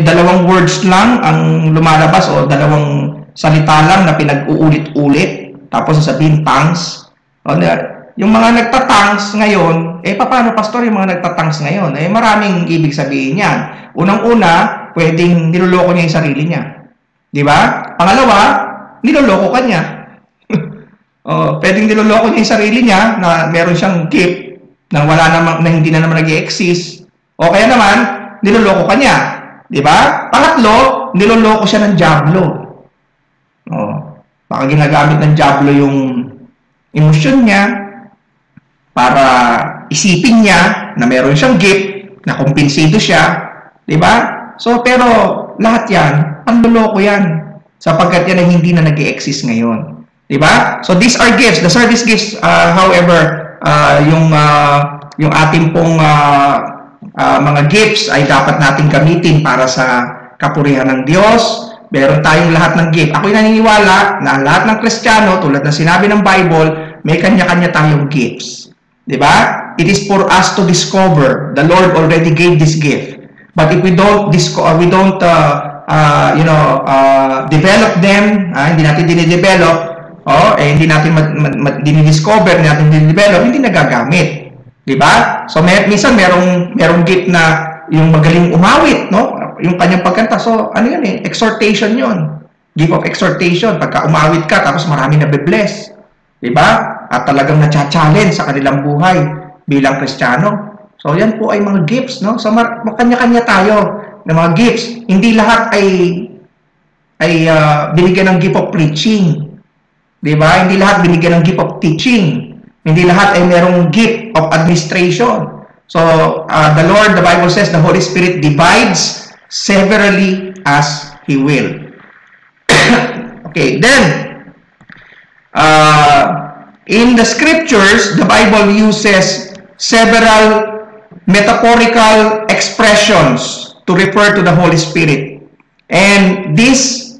Dalawang words lang ang lumalabas o dalawang salita lang na pinag-uulit-ulit tapos sasabihin tongues. Yung mga nagtatangs ngayon, paano pastor yung mga nagtatangs ngayon? Maraming ibig sabihin yan. Unang-una, pwedeng niloloko niya yung sarili niya. Di ba? Pangalawa, niloloko ka niya. Pwedeng niloloko niya yung sarili niya na meron siyang gift na hindi na naman nag-i-exist. O kaya naman, niloloko ka niya. Di ba? Pangatlo, niloloko siya ng diablo. Baka ginagamit ng diablo yung emosyon niya para isipin niya na meron siyang gift, na kumpinsido siya. Di ba? So, pero lahat yan, panloloko yan. Sapagkat yan ay hindi na nag-i-exist ngayon. Di ba? So, these are gifts. The service gifts, however, yung ating pong mga gifts ay dapat nating gamitin para sa kapurihan ng Diyos. Meron tayong lahat ng gift. Ako'y naniniwala na lahat ng Kristiyano, tulad ng sinabi ng Bible, may kanya-kanya tayong gifts. Di ba? It is for us to discover. The Lord already gave this gift. But if we don't develop them, hindi natin dinidevelop, hindi natin dinidiscover, hindi natin dinidevelop, hindi nagagamit. Di ba? So, minsan merong gift na yung magaling umawit, no? Yung kanyang pagkanta. So, ano yun exhortation yun. Gift of exhortation. Pagka umawit ka, tapos marami na be-bless. Di ba? At talagang na-challenge sa kanilang buhay bilang Kristiyano. So, yan po ay mga gifts, no? So, kanya-kanya tayo ng mga gifts. Hindi lahat ay binigyan ng gift of preaching. Di ba? Hindi lahat binigyan ng gift of teaching. Hindi lahat ay merong gift of administration. So, the Lord, the Bible says, the Holy Spirit divides severally as He will. Okay, then, in the scriptures, the Bible uses several metaphorical expressions to refer to the Holy Spirit. And these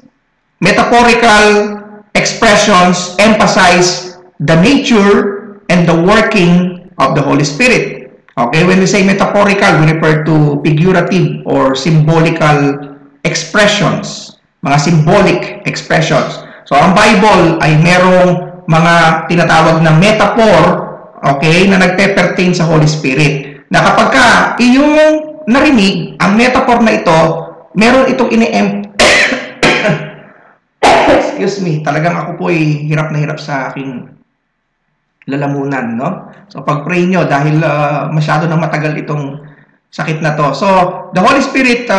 metaphorical expressions emphasize the nature and the working of the Holy Spirit. Okay, when we say metaphorical, we refer to figurative or symbolical expressions. Mga symbolic expressions. So, ang Bible ay merong mga tinatawag na metaphor, okay, na nagpe-pertain sa Holy Spirit. Na kapag ka iyong narinig, ang metaphor na ito, meron itong excuse me, talagang ako po ay hirap na hirap sa aking lalamunan, no? So, pag-pray nyo dahil masyado na matagal itong sakit na to. So, the Holy Spirit,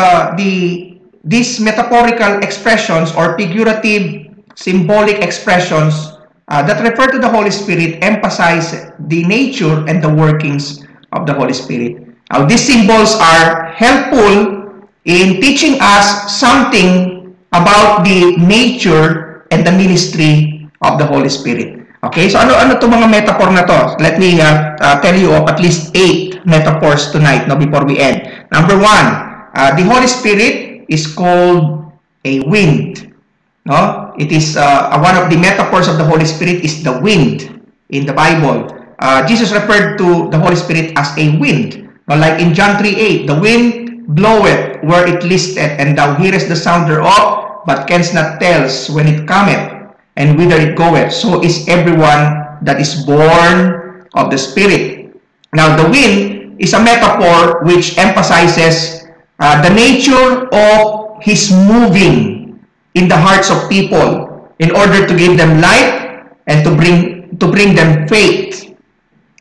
these metaphorical expressions or figurative, symbolic expressions that refer to the Holy Spirit emphasize the nature and the workings of the Holy Spirit. Now, these symbols are helpful in teaching us something about the nature and the ministry of the Holy Spirit. Okay, so ano itong mga metaphor na to? Let me tell you of at least 8 metaphors tonight, no, before we end. Number 1, the Holy Spirit is called a wind. No, it is one of the metaphors of the Holy Spirit is the wind in the Bible. Jesus referred to the Holy Spirit as a wind. No, like in John 3:8, the wind bloweth where it listeth, and thou hearest the sound thereof, but canst not tell when it cometh, and whither it goeth. So is everyone that is born of the Spirit. Now, the wind is a metaphor which emphasizes the nature of His moving in the hearts of people in order to give them life and to bring them faith.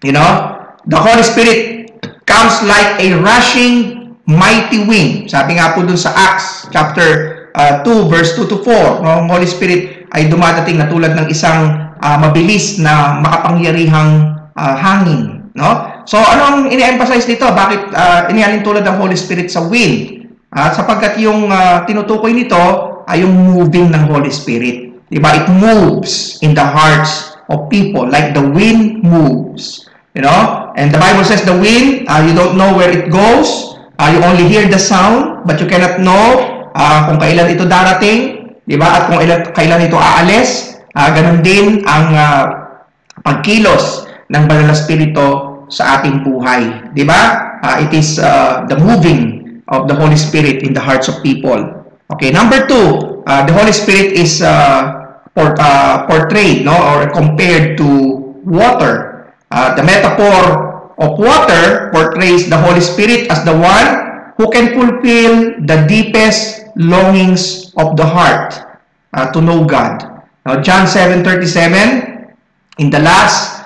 You know, the Holy Spirit comes like a rushing mighty wind. Sabi nga po dun sa Acts chapter 2 verse 2 to 4, no? Ang Holy Spirit ay dumadating na tulad ng isang mabilis na makapangyarihang hangin, no? So ano ang ini-emphasize dito? Bakit inialin tulad ng Holy Spirit sa wind? Sapagkat yung tinutukoy nito ay yung moving ng Holy Spirit. Diba? It moves in the hearts of people like the wind moves. You know? And the Bible says the wind, you don't know where it goes. You only hear the sound, but you cannot know kung kailan ito darating. Diba? At kung kailan ito aalis. Ganon din ang pagkilos ng Banal na Espiritu sa ating buhay. Diba? It is the moving of the Holy Spirit in the hearts of people. Okay, number 2, the Holy Spirit is portrayed, no, or compared to water. The metaphor of water portrays the Holy Spirit as the one who can fulfill the deepest longings of the heart to know God. Now, John 7:37, in the last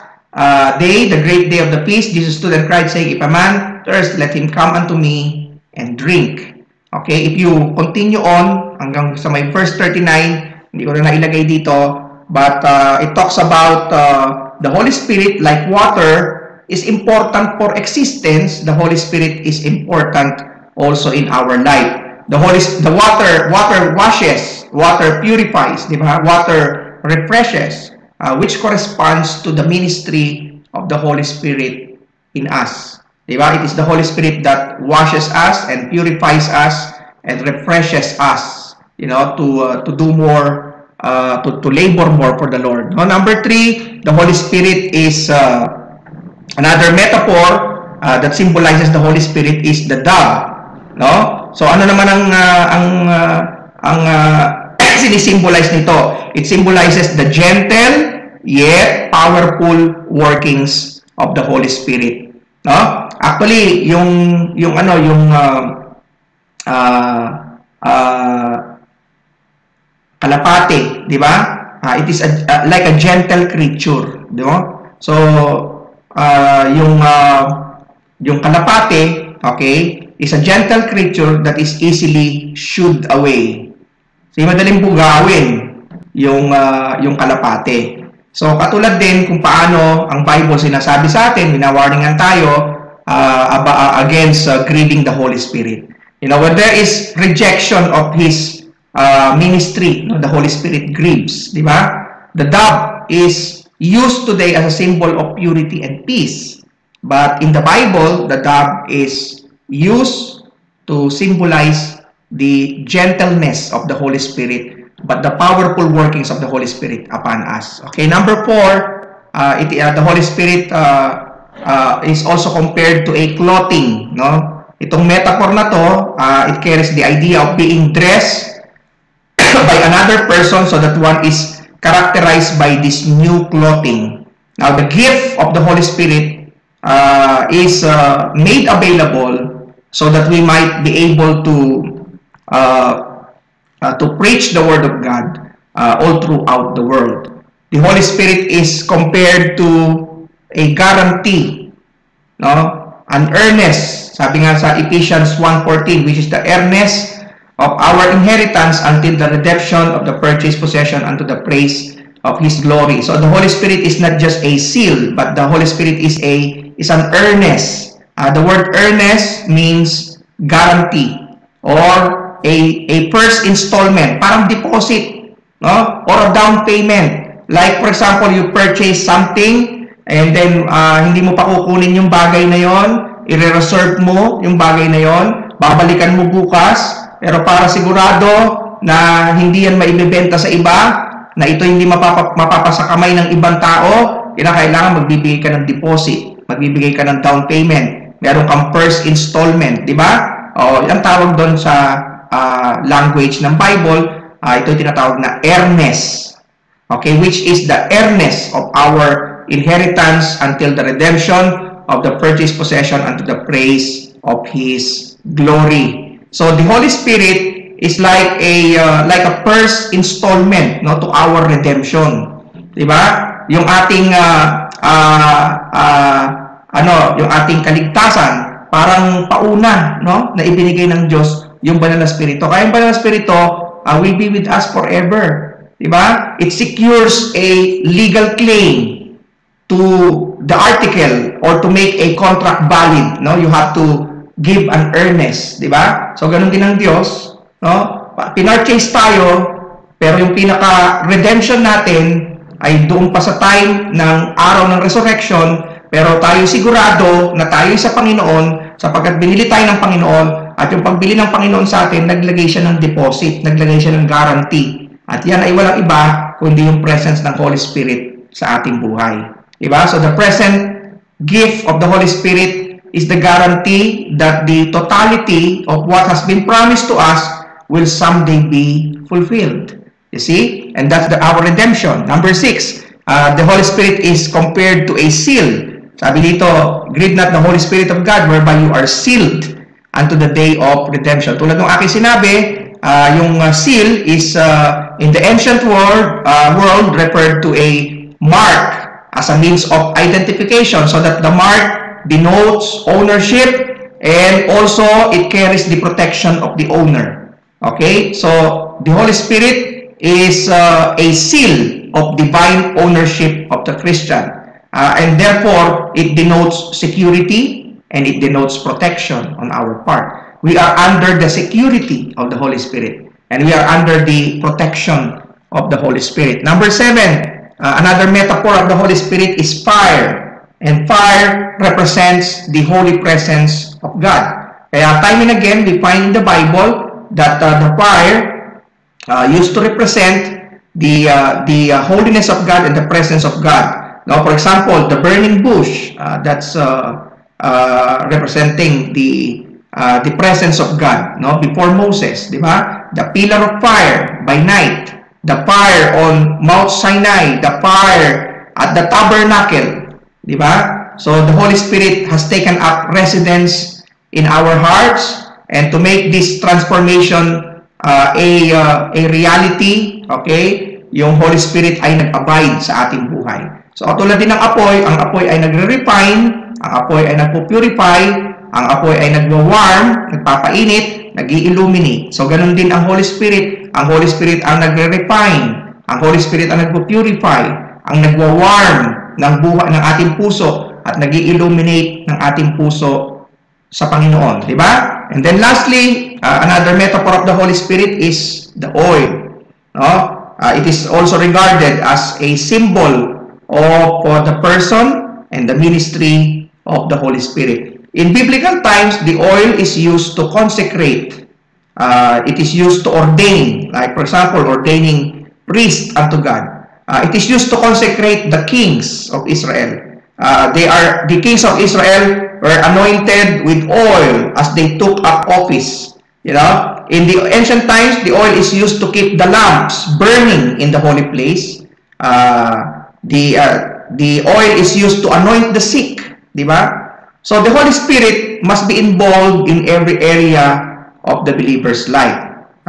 day, the great day of the feast, Jesus stood and cried, saying, "If a man thirst, let him come unto me and drink." Okay, if you continue on hanggang sa may verse 39, hindi ko na nailagay dito, but it talks about the Holy Spirit like water is important for existence. The Holy Spirit is important also in our life. The water washes, water purifies, di ba? Water refreshes, which corresponds to the ministry of the Holy Spirit in us. Diba? It is the Holy Spirit that washes us and purifies us and refreshes us, you know, to do more, to labor more for the Lord. No? Number 3, the Holy Spirit is another metaphor that symbolizes the Holy Spirit is the dove. No? So ano naman ang sinisimbolize nito? It symbolizes the gentle yet powerful workings of the Holy Spirit. No? Actually, yung kalapate, di ba? It is like a gentle creature, di ba? So yung kalapate, okay, is a gentle creature that is easily shooed away. So madaling bugawin yung kalapate. So katulad din kung paano ang Bible sinasabi sa atin, winawarningan tayo against grieving the Holy Spirit. You know, when there is rejection of His ministry, the Holy Spirit grieves, di ba? The dove is used today as a symbol of purity and peace. But in the Bible, the dove is used to symbolize the gentleness of the Holy Spirit, but the powerful workings of the Holy Spirit upon us. Okay, number 4, the Holy Spirit is also compared to a clothing, no? Itong metaphor na to, it carries the idea of being dressed by another person so that one is characterized by this new clothing. Now, the gift of the Holy Spirit is made available so that we might be able to preach the Word of God all throughout the world. The Holy Spirit is compared to a guarantee, no? An earnest, sabi nga sa Ephesians 1:14, which is the earnest of our inheritance until the redemption of the purchased possession unto the praise of His glory. So the Holy Spirit is not just a seal, but the Holy Spirit is an earnest. The word earnest means guarantee or a first installment, parang deposit, no? Or a down payment. Like for example, you purchase something and then hindi mo pa kukunin yung bagay na yon, i-reserve mo yung bagay na yon, babalikan mo bukas, pero para sigurado na hindi yan maibebenta sa iba, na ito hindi mapapasa kamay ng ibang tao, kailangan magbibigay ka ng deposit, magbibigay ka ng down payment, meron kang first installment, di ba? O, yung tawag doon sa language ng Bible, ito yung tinatawag na earnest. Okay, which is the earnest of our inheritance until the redemption of the purchased possession unto the praise of His glory. So the Holy Spirit is like a first installment, no, to our redemption. 'Di ba? Yung ating yung ating kaligtasan, parang pauna, no, na ibinigay ng Diyos yung Banal na Espiritu. Kaya yung Banal na Espiritu will be with us forever. Diba? It secures a legal claim to the article or to make a contract valid. No? You have to give an earnest. Diba? So, ganun din ang Diyos. No? Pinurchase tayo, pero yung pinaka-redemption natin ay doon pa sa time ng araw ng resurrection, pero tayo sigurado na tayo sa Panginoon sapagkat binili tayo ng Panginoon at yung pagbili ng Panginoon sa atin, naglagay siya ng deposit, naglagay siya ng guarantee. At yan ay walang iba kundi yung presence ng Holy Spirit sa ating buhay. Diba? So the present gift of the Holy Spirit is the guarantee that the totality of what has been promised to us will someday be fulfilled. You see? And that's our redemption. Number 6, the Holy Spirit is compared to a seal. Sabi dito, grieve not the Holy Spirit of God whereby you are sealed unto the day of redemption. Tulad ng aking sinabi, yung seal is in the ancient world referred to a mark as a means of identification, so that the mark denotes ownership and also it carries the protection of the owner. Okay? So, the Holy Spirit is a seal of divine ownership of the Christian. And therefore, it denotes security and it denotes protection on our part. We are under the security of the Holy Spirit and we are under the protection of the Holy Spirit. Number 7, another metaphor of the Holy Spirit is fire. And fire represents the holy presence of God. Kaya time and again, we find in the Bible that the fire used to represent the holiness of God and the presence of God. Now, for example, the burning bush, that's representing the presence of God. No, before Moses, di ba? The pillar of fire by night, the fire on Mount Sinai, the fire at the tabernacle, di ba? So the Holy Spirit has taken up residence in our hearts, and to make this transformation a reality, okay, yung Holy Spirit ay nag-abide sa ating buhay. So, tulad din ng apoy, ang apoy ay nagre-refine, ang apoy ay nagpo-purify, ang apoy ay nagwa-warm, nagpapainit, nag-i-illuminate. So, ganun din ang Holy Spirit. Ang Holy Spirit ang nagre-refine, ang Holy Spirit ang nagpo-purify, ang nagwa-warm ng buhay ng ating puso at nag-i-illuminate ng ating puso sa Panginoon, di ba? And then lastly, another metaphor of the Holy Spirit is the oil. No? It is also regarded as a symbol of the person and the ministry of the Holy Spirit. In biblical times, the oil is used to consecrate. It is used to ordain, like for example, ordaining priests unto God. It is used to consecrate the kings of Israel. The kings of Israel were anointed with oil as they took up office. You know, in the ancient times, the oil is used to keep the lamps burning in the holy place. The oil is used to anoint the sick, di ba? So the Holy Spirit must be involved in every area of the believer's life.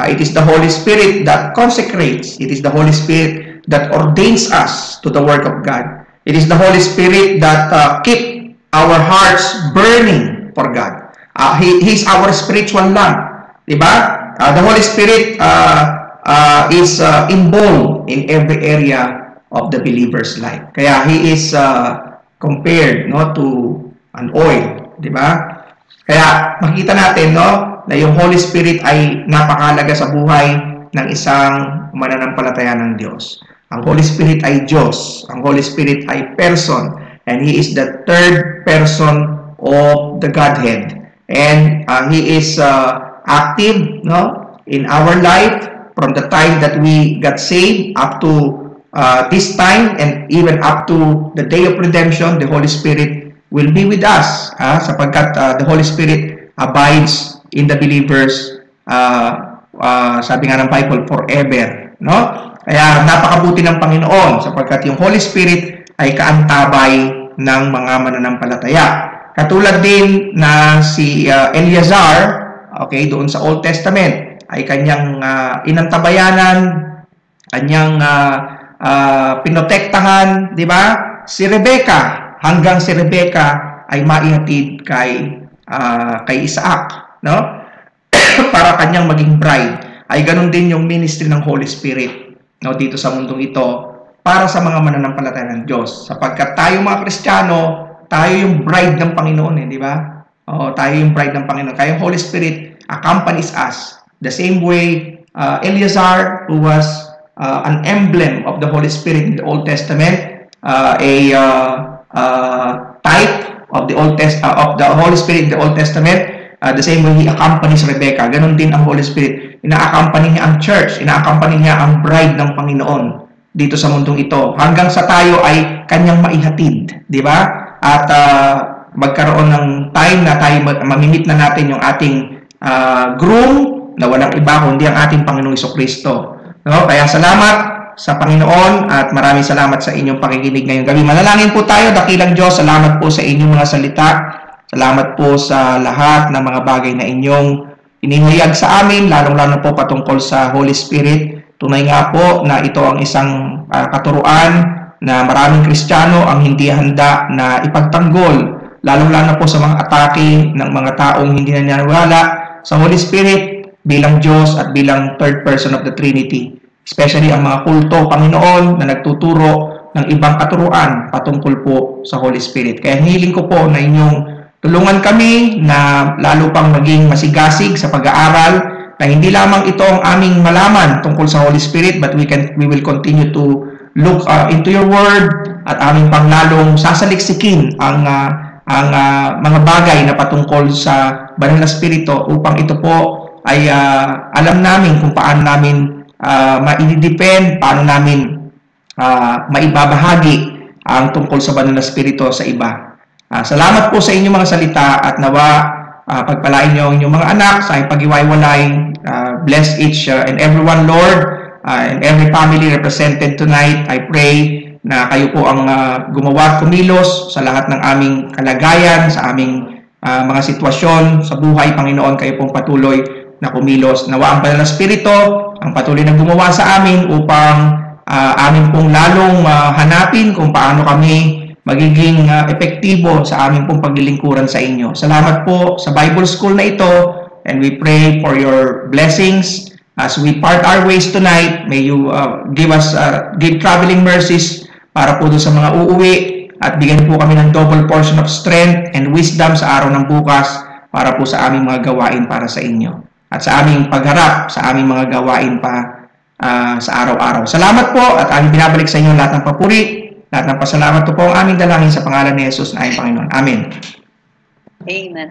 It is the Holy Spirit that consecrates. It is the Holy Spirit that ordains us to the work of God. It is the Holy Spirit that keep our hearts burning for God. He is our spiritual lamp, di ba? The Holy Spirit is involved in every area of the believer's life. Kaya He is compared, no, to an oil, di ba? Kaya makita natin, no, na yung Holy Spirit ay napakahalaga sa buhay ng isang mananampalataya ng Diyos. Ang Holy Spirit ay Diyos. Ang Holy Spirit ay person. And He is the third person of the Godhead. And He is active, no, in our life from the time that we got saved up to this time, and even up to the day of redemption. The Holy Spirit will be with us, sapagkat the Holy Spirit abides in the believers, sabi nga ng Bible, forever, no? Kaya napakabuti ng Panginoon sapagkat yung Holy Spirit ay kaantabay ng mga mananampalataya. Katulad din na si Eleazar, okay, doon sa Old Testament, ay kanyang inantabayanan, kanyang pinotektahan, di ba? Si Rebecca, hanggang si Rebecca ay maihatid kay Isaac, no? Para kanyang maging bride. Ay ganun din yung ministry ng Holy Spirit. no, dito sa mundong ito para sa mga mananampalataya ng Diyos. Sapagkat tayo mga Kristiyano, tayo yung bride ng Panginoon, di ba? Tayo yung bride ng Panginoon. Kaya yung Holy Spirit accompanies us. The same way, Eleazar, who was an emblem of the Holy Spirit in the Old Testament, type of the Holy Spirit in the Old Testament, the same way he accompanies Rebecca. Ganon din ang Holy Spirit. Ina-accompany niya ang church, ina-accompany niya ang bride ng Panginoon dito sa mundong ito. Hanggang sa tayo ay kanyang maihatid, di ba? At magkaroon ng time na tayo mamimit na natin yung ating groom na walang iba kundi ang ating Panginoong Jesucristo. No? Kaya salamat sa Panginoon at maraming salamat sa inyong pakikinig ngayong gabi. Manalangin po tayo, dakilang Diyos. Salamat po sa inyong mga salita. Salamat po sa lahat ng mga bagay na inyong inihayag sa amin, lalong-lalo po patungkol sa Holy Spirit. Tunay nga po na ito ang isang katuruan na maraming Kristiyano ang hindi handa na ipagtanggol, lalong-lalo po sa mga atake ng mga taong hindi naniniwala sa Holy Spirit bilang Diyos at bilang third person of the Trinity. Especially ang mga kulto, Panginoon, na nagtuturo ng ibang katuruan patungkol po sa Holy Spirit. Kaya hiling ko po na inyong tulungan kami na lalo pang maging masigasig sa pag-aaral, na hindi lamang ito ang aming malaman tungkol sa Holy Spirit, but we will continue to look into your word at aming panglalong sasaliksikin ang mga bagay na patungkol sa Banal na Espiritu upang ito po ay alam namin kung paano namin ma-depend, paano namin maibabahagi ang tungkol sa Banal na Espiritu sa iba. Salamat po sa inyong mga salita at nawa pagpalain niyo ang inyong mga anak sa inyong pag-iwaiwalay. Bless each and everyone, Lord, and every family represented tonight. I pray na kayo po ang gumawa at kumilos sa lahat ng aming kalagayan, sa aming mga sitwasyon sa buhay, Panginoon. Kayo pong patuloy na kumilos. Nawa ang Banal na Espiritu ang patuloy na gumawa sa amin upang amin pong lalong hanapin kung paano kami magiging epektibo sa aming pong paglilingkuran sa inyo. Salamat po sa Bible School na ito, and we pray for your blessings as we part our ways tonight. May you give traveling mercies para po doon sa mga uuwi, at bigyan po kami ng double portion of strength and wisdom sa araw ng bukas para po sa aming mga gawain para sa inyo at sa aming pagharap sa aming mga gawain pa sa araw-araw. Salamat po, at aming binabalik sa inyo lahat ng papuri, lahat ng pasalamat po ang aming dalangin sa pangalan ni Jesus na aming Panginoon. Amen. Amen.